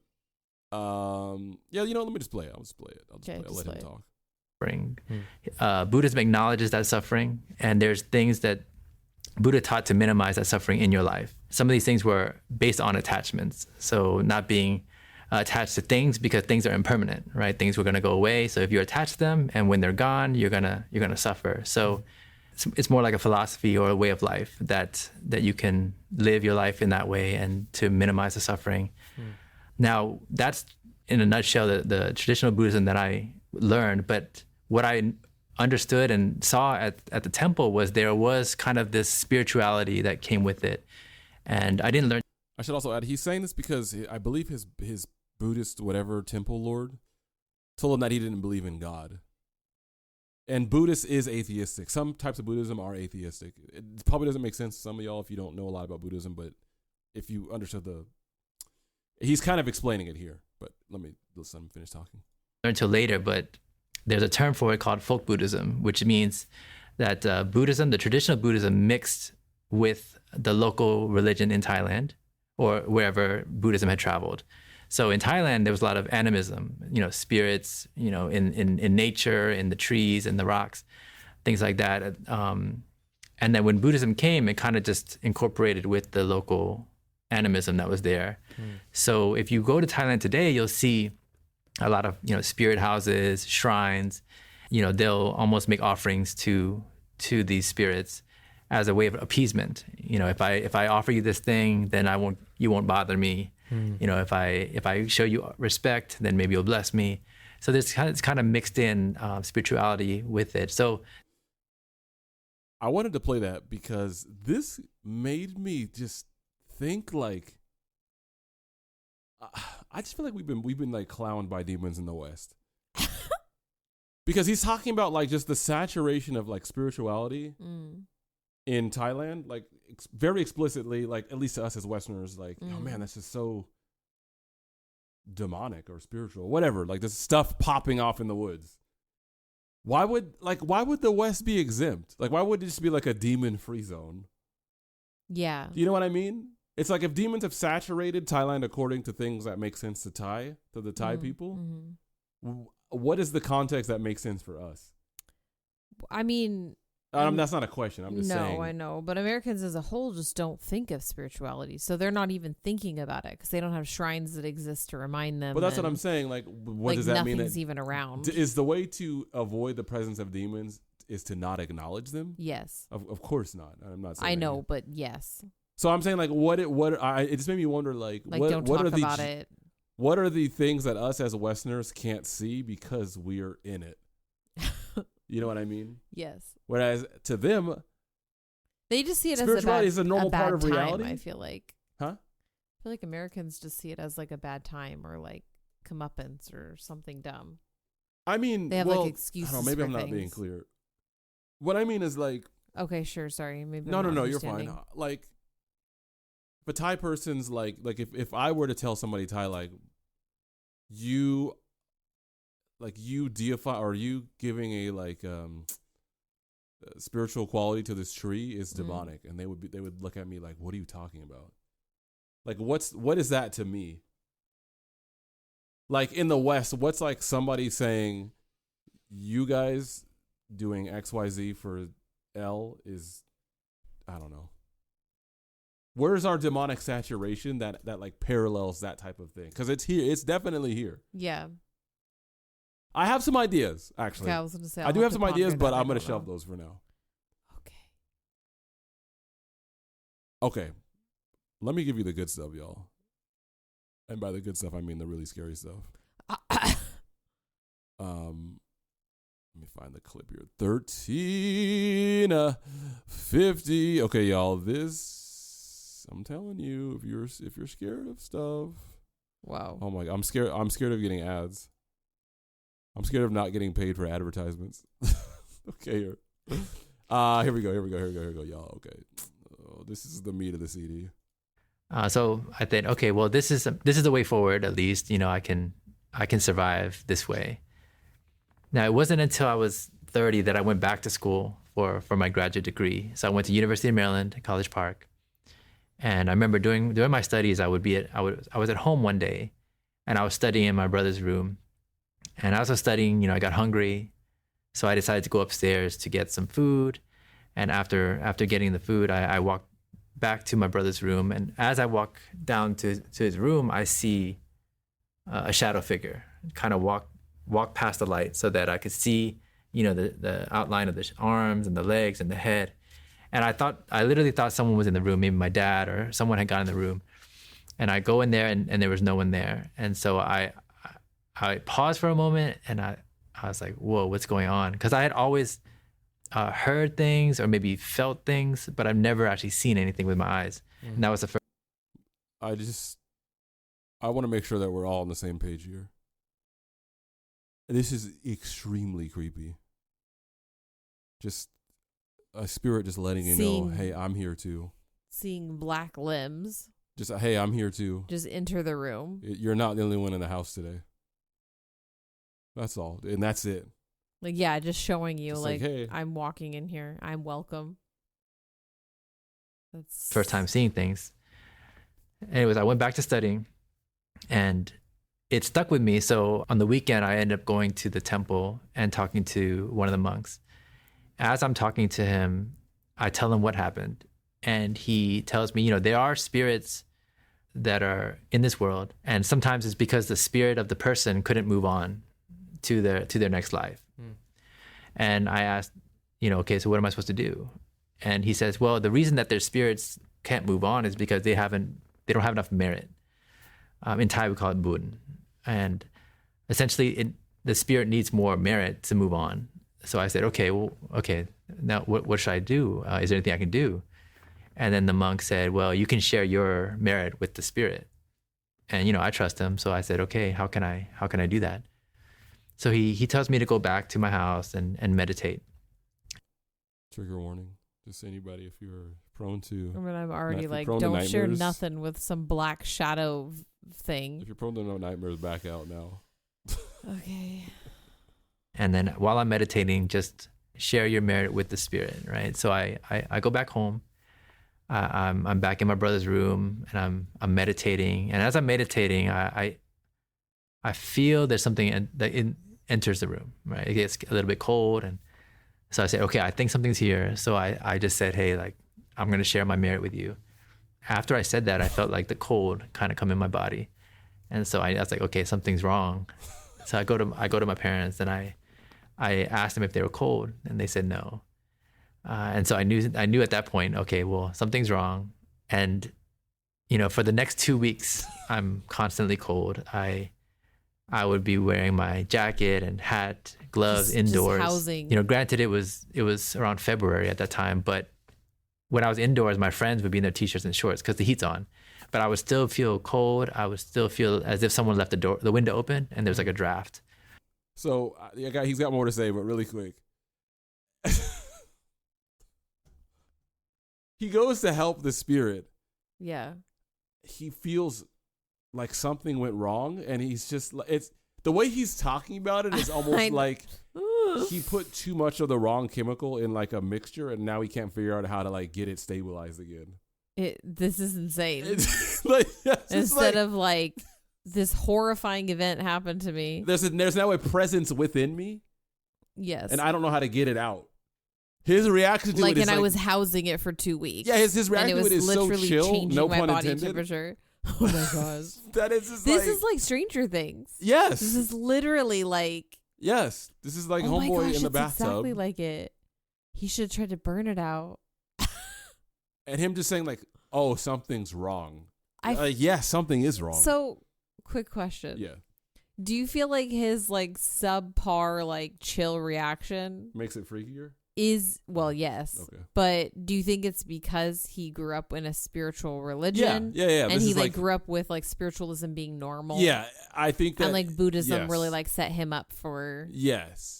yeah, you know, let me just play it. I'll just play it. I'll let him talk. Suffering. Buddhism acknowledges that suffering, and there's things that Buddha taught to minimize that suffering in your life. Some of these things were based on attachments, so not being attached to things because things are impermanent, right? Things were going to go away. So if you're attached to them, and when they're gone, you're gonna suffer. So it's more like a philosophy or a way of life that you can live your life in that way and to minimize the suffering. Now that's in a nutshell the traditional Buddhism that I learned. But what I understood and saw at the temple was there was kind of this spirituality that came with it, and I didn't learn. I should also add, he's saying this because I believe his Buddhist whatever temple lord told him that he didn't believe in God. And Buddhist is atheistic. Some types of Buddhism are atheistic. It probably doesn't make sense to some of y'all if you don't know a lot about Buddhism, but if you understood he's kind of explaining it here. But let him finish talking. Until later, but there's a term for it called folk Buddhism, which means that Buddhism, the traditional Buddhism, mixed with the local religion in Thailand or wherever Buddhism had traveled. So in Thailand, there was a lot of animism, spirits, in nature, in the trees, in the rocks, things like that. And then when Buddhism came, it kind of just incorporated with the local animism that was there. So if you go to Thailand today, you'll see a lot of, spirit houses, shrines. They'll almost make offerings to these spirits as a way of appeasement. If I offer you this thing, then you won't bother me. If I show you respect, then maybe you'll bless me. So it's kind of mixed in spirituality with it. So I wanted to play that because this made me just think like, I just feel like we've been like clowned by demons in the West. Because he's talking about like just the saturation of like spirituality in Thailand, like very explicitly, like at least to us as Westerners, like, oh man, that's just so demonic or spiritual, whatever. Like this stuff popping off in the woods. Why would the West be exempt? Like, why would it just be like a demon-free zone? Yeah. Do you know what I mean? It's like if demons have saturated Thailand according to things that make sense to the Thai people, what is the context that makes sense for us? I mean... that's not a question. I'm just saying. No, I know. But Americans as a whole just don't think of spirituality. So they're not even thinking about it because they don't have shrines that exist to remind them. But that's what I'm saying. Like, what does that mean? Nothing's even around. Is the way to avoid the presence of demons is to not acknowledge them? Yes. Of course not. I'm not saying I know, but yes. So I'm saying like it just made me wonder like don't talk about it. What are the things that us as Westerners can't see because we're in it? You know what I mean? Yes. Whereas to them, they just see it as spirituality is a normal part of time, reality. I feel like. Huh? I feel like Americans just see it as like a bad time or like comeuppance or something dumb. I mean, they have like excuses. I don't know, maybe for I'm not things. being clear. What I mean is like. Okay, sure. Sorry, maybe. No, you're fine. Like, if a Thai person's like if I were to tell somebody Thai you deify or you giving a spiritual quality to this tree is demonic, and they would look at me like, what are you talking about? Like, what is that to me? Like in the West, what's like somebody saying you guys doing XYZ for L is, I don't know. Where's our demonic saturation that like parallels that type of thing? Because it's here. It's definitely here. Yeah. I have some ideas, actually. Okay, I was going to say. I do have some ideas, but I'm going to shelve those for now. Okay. Let me give you the good stuff, y'all. And by the good stuff, I mean the really scary stuff. Let me find the clip here. 1350. Okay, y'all. This, I'm telling you, if you're scared of stuff. Wow. Oh my God, I'm scared of getting ads. I'm scared of not getting paid for advertisements. Okay, here we go, y'all. Okay, this is the meat of the CD. So I think, okay, well, this is the way forward. At least, you know, I can survive this way. Now, it wasn't until I was 30 that I went back to school for my graduate degree. So I went to University of Maryland, College Park, and I remember during my studies, I was at home one day, and I was studying in my brother's room. And I was studying, you know, I got hungry, so I decided to go upstairs to get some food. And after getting the food, I walked back to my brother's room. And as I walk down to his room, I see a shadow figure kind of walk past the light so that I could see, you know, the outline of the arms and the legs and the head. And I literally thought someone was in the room, maybe my dad or someone had gotten in the room. And I go in there and there was no one there. And so I paused for a moment and I was like, whoa, what's going on? Because I had always heard things or maybe felt things, but I've never actually seen anything with my eyes. And that was the first. I want to make sure that we're all on the same page here. This is extremely creepy. Just a spirit just letting you know, hey, I'm here too. Seeing black limbs. Just, hey, I'm here too. Just enter the room. You're not the only one in the house today. That's all. And that's it. Like, yeah, just showing you, just like, hey. I'm walking in here. I'm welcome. That's first time seeing things. Anyways, I went back to studying and it stuck with me. So on the weekend, I ended up going to the temple and talking to one of the monks. As I'm talking to him, I tell him what happened. And he tells me, you know, there are spirits that are in this world. And sometimes it's because the spirit of the person couldn't move on to their next life. And I asked, you know, okay, so what am I supposed to do? And he says, well, the reason that their spirits can't move on is because they don't have enough merit. In Thai, we call it bun. And essentially, the spirit needs more merit to move on. So I said, okay, now what should I do? Is there anything I can do? And then the monk said, well, you can share your merit with the spirit. And, you know, I trust him. So I said, okay, how can I do that? So he tells me to go back to my house and meditate. Trigger warning. Just anybody, if you're prone to... I mean, I'm already like, don't share nothing with some black shadow thing. If you're prone to no nightmares, back out now. Okay. And then while I'm meditating, just share your merit with the spirit, right? So I go back home. I'm back in my brother's room and I'm meditating. And as I'm meditating, I feel there's something that enters the room, right? It gets a little bit cold. And so I said, okay, I think something's here. So I just said, hey, like, I'm going to share my merit with you. After I said that, I felt like the cold kind of come in my body. And so I was like, okay, something's wrong. So I go to my parents and I asked them if they were cold and they said no. And so I knew at that point, okay, well, something's wrong. And, you know, for the next 2 weeks, I'm constantly cold. I I would be wearing my jacket and hat, gloves indoors. Just housing. You know, granted it was around February at that time, but when I was indoors, my friends would be in their t-shirts and shorts because the heat's on. But I would still feel cold. I would still feel as if someone left the window open and there's like a draft. So he's got more to say, but really quick. He goes to help the spirit. Yeah. He feels like something went wrong, and he's just, it's the way he's talking about it is almost like he put too much of the wrong chemical in like a mixture, and now he can't figure out how to like get it stabilized again. This is insane. Instead of like this horrifying event happened to me. There's now a presence within me. Yes. And I don't know how to get it out. His reaction to it is I was housing it for 2 weeks. Yeah, his reaction to it is so chill. No pun intended. Temperature. Oh my gosh. That is just this is like Stranger Things. Yes. This is literally like. Yes. This is like Homeboy in the bathtub. Exactly like it. He should have tried to burn it out. And him just saying like, "Oh, something's wrong." Yeah, something is wrong. So, quick question. Yeah. Do you feel like his like subpar like chill reaction makes it freakier? Yes. Okay. But do you think it's because he grew up in a spiritual religion? Yeah. And he like grew up with like spiritualism being normal. Yeah, I think that. And like Buddhism really like set him up for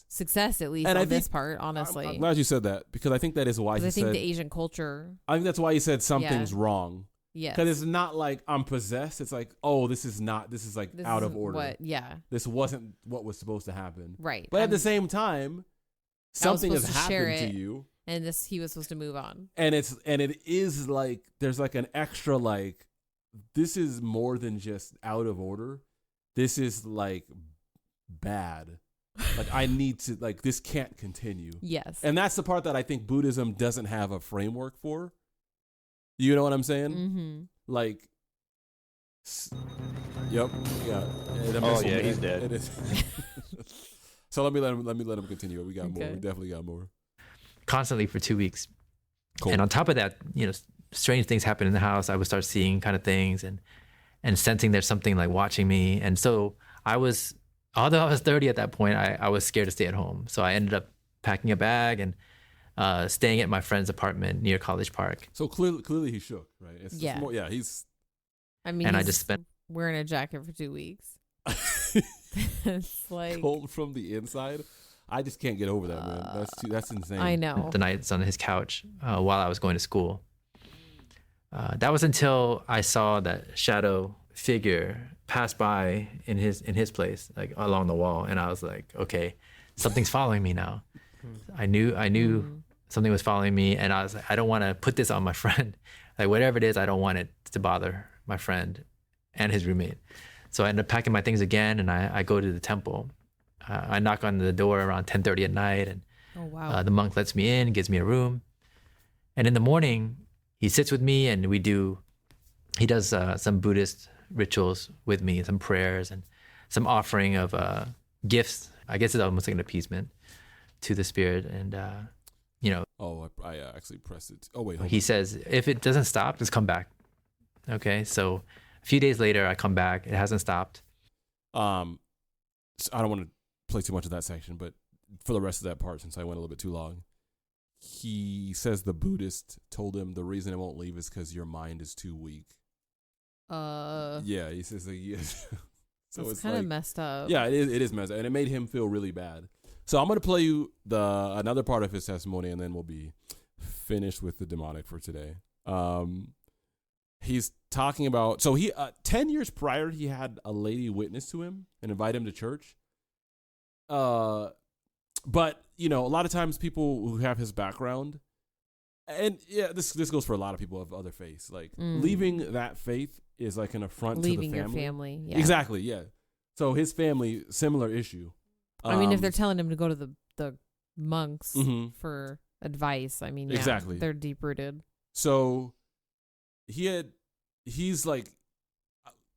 success, at least on this part, honestly. I'm glad you said that, because I think that is why he said. I think the Asian culture. I think that's why he said something's wrong. Yeah. Because it's not like I'm possessed. It's like, oh, this is like out of order. This wasn't what was supposed to happen. Right. But at the same time, something has happened to you, and he was supposed to move on. And it is like there's like an extra like, this is more than just out of order. This is like bad. Like I need to, like, this can't continue. Yes. And that's the part that I think Buddhism doesn't have a framework for. You know what I'm saying? Mm-hmm. Like, yep, yeah. He's dead. It is. So let me let him continue. We got more. We definitely got more. Constantly for 2 weeks. Cool. And on top of that, you know, strange things happen in the house. I would start seeing kind of things and sensing there's something like watching me. And so although I was 30 at that point, I was scared to stay at home. So I ended up packing a bag and staying at my friend's apartment near College Park. So clearly he shook, right? It's yeah. He's. I mean, and I just spent wearing a jacket for 2 weeks. It's like cold from the inside. I just can't get over that, man. That's insane. I know. The nights on his couch while I was going to school. That was until I saw that shadow figure pass by in his place, like along the wall, and I was like, okay, something's following me now. I knew something was following me, and I was like, I don't want to put this on my friend. Like whatever it is, I don't want it to bother my friend and his roommate. So I ended up packing my things again, and I go to the temple. I knock on the door around 10:30 at night, and the monk lets me in, gives me a room. And in the morning, he sits with me, and he does some Buddhist rituals with me, some prayers and some offering of gifts. I guess it's almost like an appeasement to the spirit. And, you know. Oh, I actually pressed it. Oh, wait. He says, if it doesn't stop, just come back. Okay, so a few days later, I come back. It hasn't stopped. So I don't want to play too much of that section, but for the rest of that part, since I went a little bit too long, he says the Buddhist told him the reason it won't leave is because your mind is too weak. Yeah, he says that. Yeah. So it's kind of like, messed up. Yeah, it is messed up, and it made him feel really bad. So I'm gonna play you another part of his testimony, and then we'll be finished with the demonic for today. He's talking about, so he 10 years prior, he had a lady witness to him and invite him to church. But you know, a lot of times people who have his background, and yeah, this goes for a lot of people of other faiths. Like leaving that faith is like an affront to the family. Leaving your family, yeah. Exactly, yeah. So his family, similar issue. I mean, if they're telling him to go to the monks for advice, I mean, yeah, exactly, they're deep rooted. So he's like,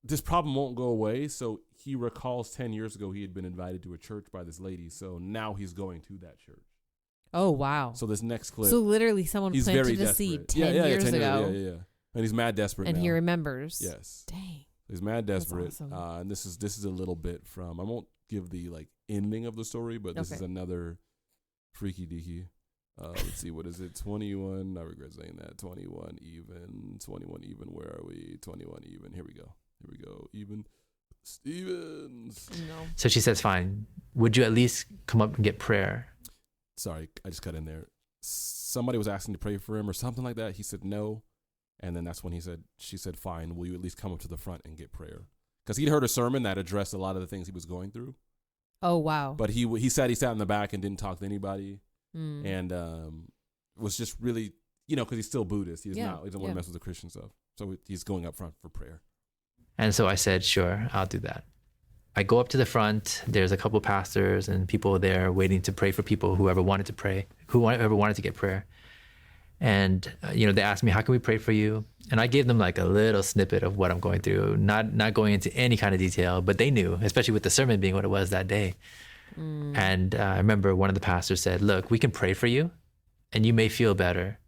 this problem won't go away. So he recalls 10 years ago he had been invited to a church by this lady. So now he's going to that church. Oh, wow. So this next clip. So literally someone planted a seed 10 years ago. Yeah. And he's mad desperate and now. he remembers. Yes. Dang. He's mad desperate. awesome. And this is a little bit from, I won't give the like ending of the story, but this is another freaky deaky. Let's see, what is it? 21. I regret saying that. 21 even. 21 even. Where are we? 21 even. Here we go. Even. Stevens. No. So she says, fine. Would you at least come up and get prayer? Sorry, I just cut in there. Somebody was asking to pray for him or something like that. He said no. And then that's when she said, fine, will you at least come up to the front and get prayer? Because he'd heard a sermon that addressed a lot of the things he was going through. Oh, wow. But he said he sat in the back and didn't talk to anybody. And was just really, because he's still Buddhist. He doesn't want to mess with the Christian stuff. So he's going up front for prayer. And so I said, sure, I'll do that. I go up to the front. There's a couple pastors and people there waiting to pray for people, whoever wanted to pray, whoever wanted to get prayer. And, they asked me, how can we pray for you? And I gave them like a little snippet of what I'm going through, not going into any kind of detail, but they knew, especially with the sermon being what it was that day. And I remember one of the pastors said, look, we can pray for you and you may feel better,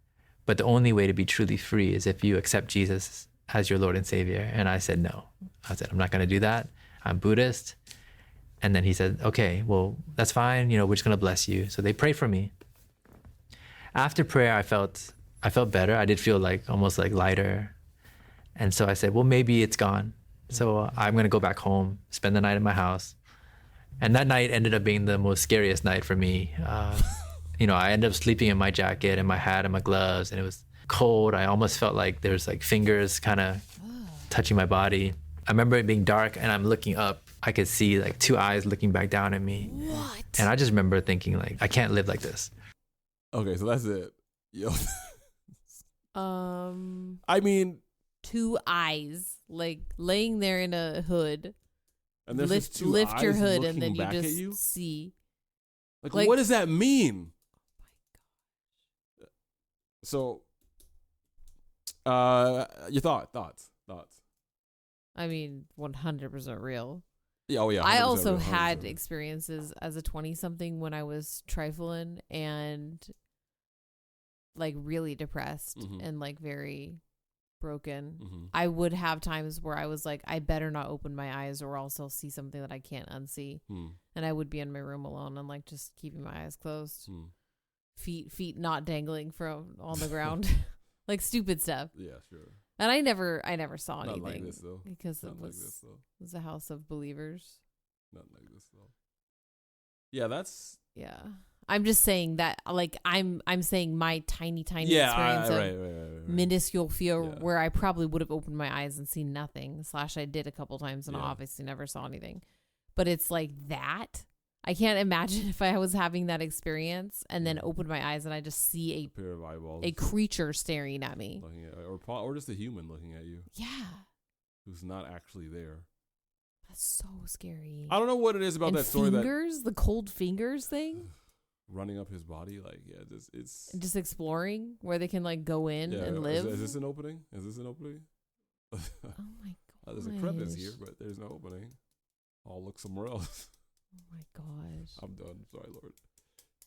but the only way to be truly free is if you accept Jesus as your Lord and Savior. And I said, no. I said, I'm not going to do that. I'm Buddhist. And then he said, okay, well, that's fine. We're just going to bless you. So they prayed for me. After prayer, I felt better. I did feel almost lighter. And so I said, well, maybe it's gone. So I'm going to go back home, spend the night in my house. And that night ended up being the most scariest night for me. I ended up sleeping in my jacket and my hat and my gloves, and it was cold. I almost felt like there's fingers kind of touching my body. I remember it being dark and I'm looking up. I could see two eyes looking back down at me. What? And I just remember thinking I can't live like this. Okay, so that's it. Yo. I mean, 2 eyes laying there in a hood. And there's just 2 lift eyes your hood and then back you at just you? see. What does that mean? So, your thoughts. I mean, 100% real. Yeah, oh yeah. I also real, had experiences as a 20-something when I was trifling and really depressed and very broken. I would have times where I was I better not open my eyes or else I'll see something that I can't unsee. And I would be in my room alone and just keeping my eyes closed. Feet not dangling from on the ground. Stupid stuff. Yeah, sure. And I never saw Not anything. like this, though. Because Not it like was, this, though. it was a house of believers. Not like this, though. Yeah, that's... Yeah. I'm just saying that, I'm saying my tiny experience of minuscule fear where I probably would have opened my eyes and seen nothing. / I did a couple times and obviously never saw anything. But it's that. I can't imagine if I was having that experience and then opened my eyes and I just see a pair of eyeballs, a creature staring at me, or just a human looking at you. Yeah, who's not actually there. That's so scary. I don't know what it is about that story. Fingers, the cold fingers thing, running up his body, it's just exploring where they can go in and live. Is this an opening? Oh my god! There's a crevice here, but there's no opening. I'll look somewhere else. Oh my gosh. I'm done. Sorry, Lord.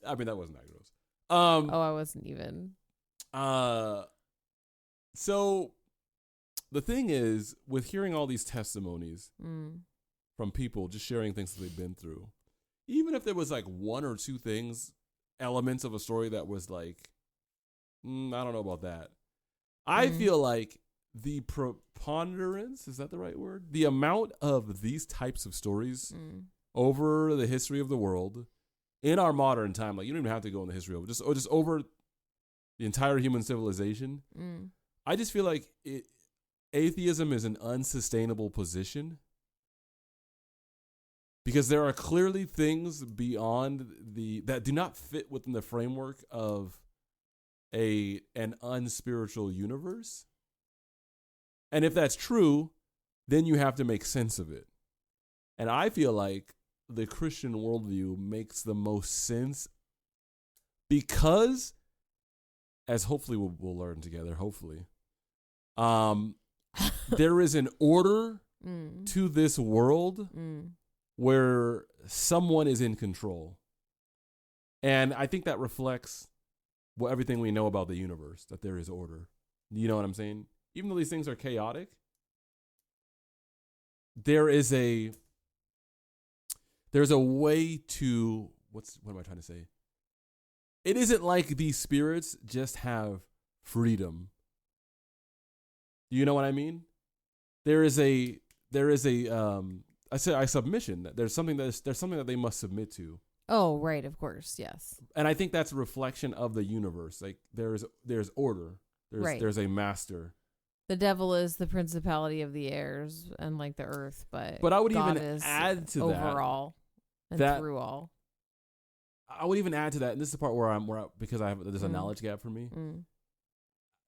I mean, that wasn't that gross. I wasn't even. So the thing is, with hearing all these testimonies from people just sharing things that they've been through, even if there was 1 or 2 things, elements of a story that was I don't know about that. I feel like the preponderance, is that the right word? The amount of these types of stories over the history of the world in our modern time, you don't even have to go in the history of just over the entire human civilization. I just feel like atheism is an unsustainable position because there are clearly things beyond that do not fit within the framework of an unspiritual universe. And if that's true, then you have to make sense of it. And I feel like the Christian worldview makes the most sense because, as hopefully we'll learn together, there is an order to this world where someone is in control. And I think that reflects everything we know about the universe, that there is order. You know what I'm saying? Even though these things are chaotic, there's a way to what am I trying to say? It isn't like these spirits just have freedom. You know what I mean? There is a submission. There's something that they must submit to. Oh, right, of course, yes. And I think that's a reflection of the universe. Like there's order. There's a master. The devil is the principality of the airs and like the earth, but I would God even is add to overall and through all. I would even add to that, and this is the part where there's a knowledge gap for me. Mm.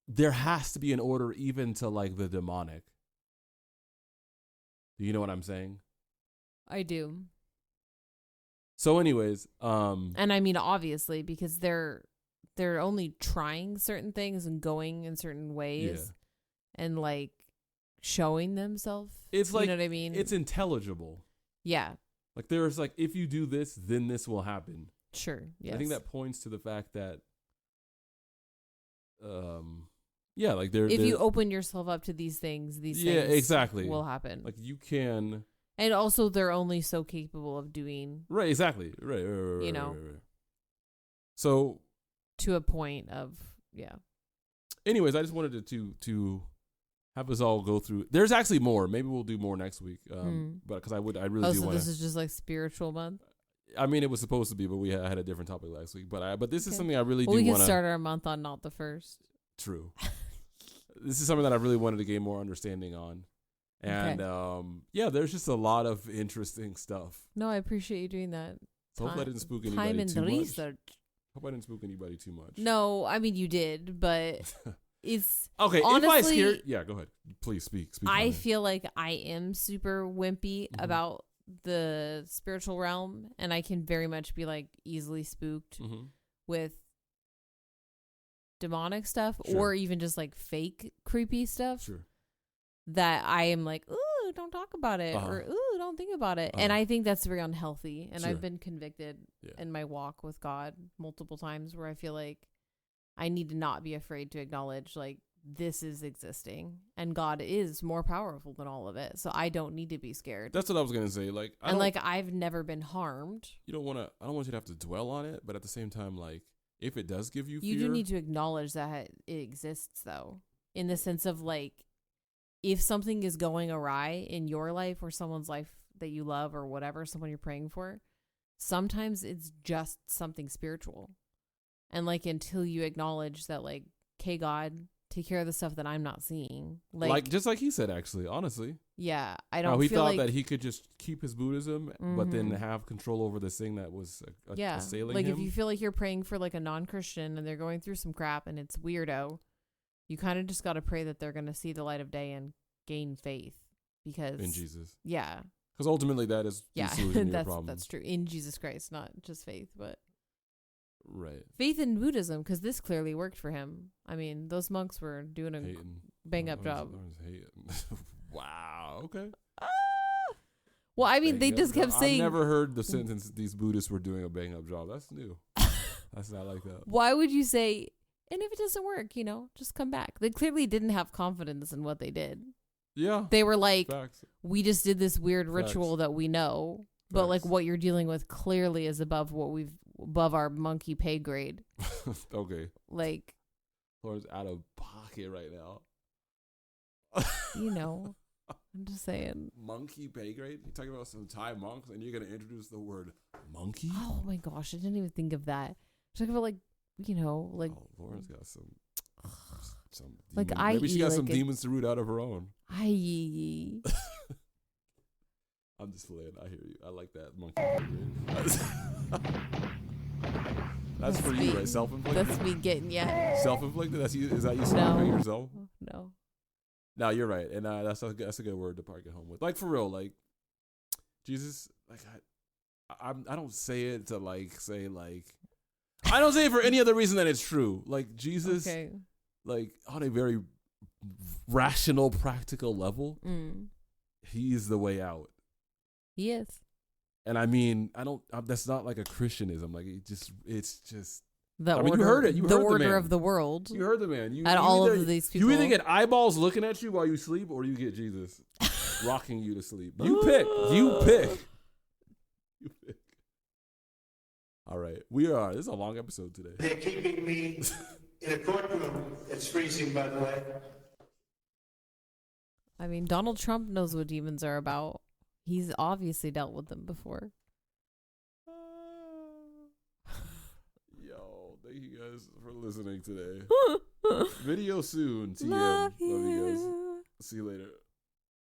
There has to be an order even to like the demonic. Do you know what I'm saying? I do. So anyways, and I mean obviously because they're only trying certain things and going in certain ways and like showing themselves. It's like, you know what I mean? It's intelligible. Yeah. Like there's like, if you do this, then this will happen. Sure. Yes. I think that points to the fact that, like if you open yourself up to these things, things exactly will happen. Like you can, and also they're only so capable of doing. Right. Exactly. Right. You know. Right. So. To a point of Anyways, I just wanted to have us all go through. There's actually more. Maybe we'll do more next week. But because I really do want. This is just like spiritual month. I mean, it was supposed to be, but we had a different topic last week. But this is something I really do we want to start our month on not the first. True. This is something that I really wanted to gain more understanding on. And there's just a lot of interesting stuff. No, I appreciate you doing that. So hope I didn't spook anybody too much. Hope I didn't spook anybody too much. No, I mean you did, but it's okay. Honestly, if I scared, go ahead. Please speak. I feel like I am super wimpy about the spiritual realm, and I can very much be like easily spooked with demonic stuff or even just like fake creepy stuff. Sure. That I am like, ooh, don't talk about it, or ooh, don't think about it, and I think that's very unhealthy. And I've been convicted in my walk with God multiple times where I feel like I need to not be afraid to acknowledge like this is existing, and God is more powerful than all of it. So I don't need to be scared. That's what I was gonna say. Like, I've never been harmed. You don't want to. I don't want you to have to dwell on it, but at the same time, like, if it does give you fear, you do need to acknowledge that it exists, though, in the sense of like, if something is going awry in your life or someone's life that you love or whatever, someone you're praying for, sometimes it's just something spiritual. And like, until you acknowledge that, like, okay, God, take care of the stuff that I'm not seeing. Like just like he said, actually, honestly. Yeah. I don't he feel thought that he could just keep his Buddhism, but then have control over this thing that was assailing like him. If you feel like you're praying for like a non-Christian and they're going through some crap and it's weirdo, you kind of just got to pray that they're going to see the light of day and gain faith because in Jesus. Yeah. Because ultimately that is the solution to your problem. That's true. In Jesus Christ, not just faith, but right. Faith in Buddhism, because this clearly worked for him. I mean, those monks were doing a bang-up job. Wow. Okay. Well, I mean, they just kept saying. I've never heard the sentence, these Buddhists were doing a bang-up job. That's new. That's not like that. Why would you say, and if it doesn't work, just come back? They clearly didn't have confidence in what they did. Yeah. They were like, Facts. We just did this weird ritual that we know, but like what you're dealing with clearly is above our monkey pay grade. Okay. Like, Lauren's out of pocket right now. I'm just saying. Monkey pay grade? You're talking about some Thai monks and you're going to introduce the word monkey? Oh my gosh, I didn't even think of that. I'm talking about like, Lauren's got some like demons. Maybe she got some demons to root out of her own. I'm just playing. I hear you. I like that monkey pay grade. That's for you, right? Self-inflicted? That's me getting Self-inflicted? Is that you slapping yourself? No. No, you're right. And that's a good word to probably get home with. Like, for real, like, Jesus, like, I don't say it to, like, say, like, I don't say it for any other reason than it's true. Like, Jesus, like, on a very rational, practical level, he's the way out. He is. And I mean, that's not like a Christianism. Like, it's just. The order, you heard it. You heard the order of the world. You heard the man. All of these people. You either get eyeballs looking at you while you sleep, or you get Jesus. rocking you to sleep. You pick. You pick. You pick. All right. This is a long episode today. They're keeping me in a courtroom. It's freezing, by the way. I mean, Donald Trump knows what demons are about. He's obviously dealt with them before. Yo, thank you guys for listening today. Video soon. TM. Love you guys. See you later.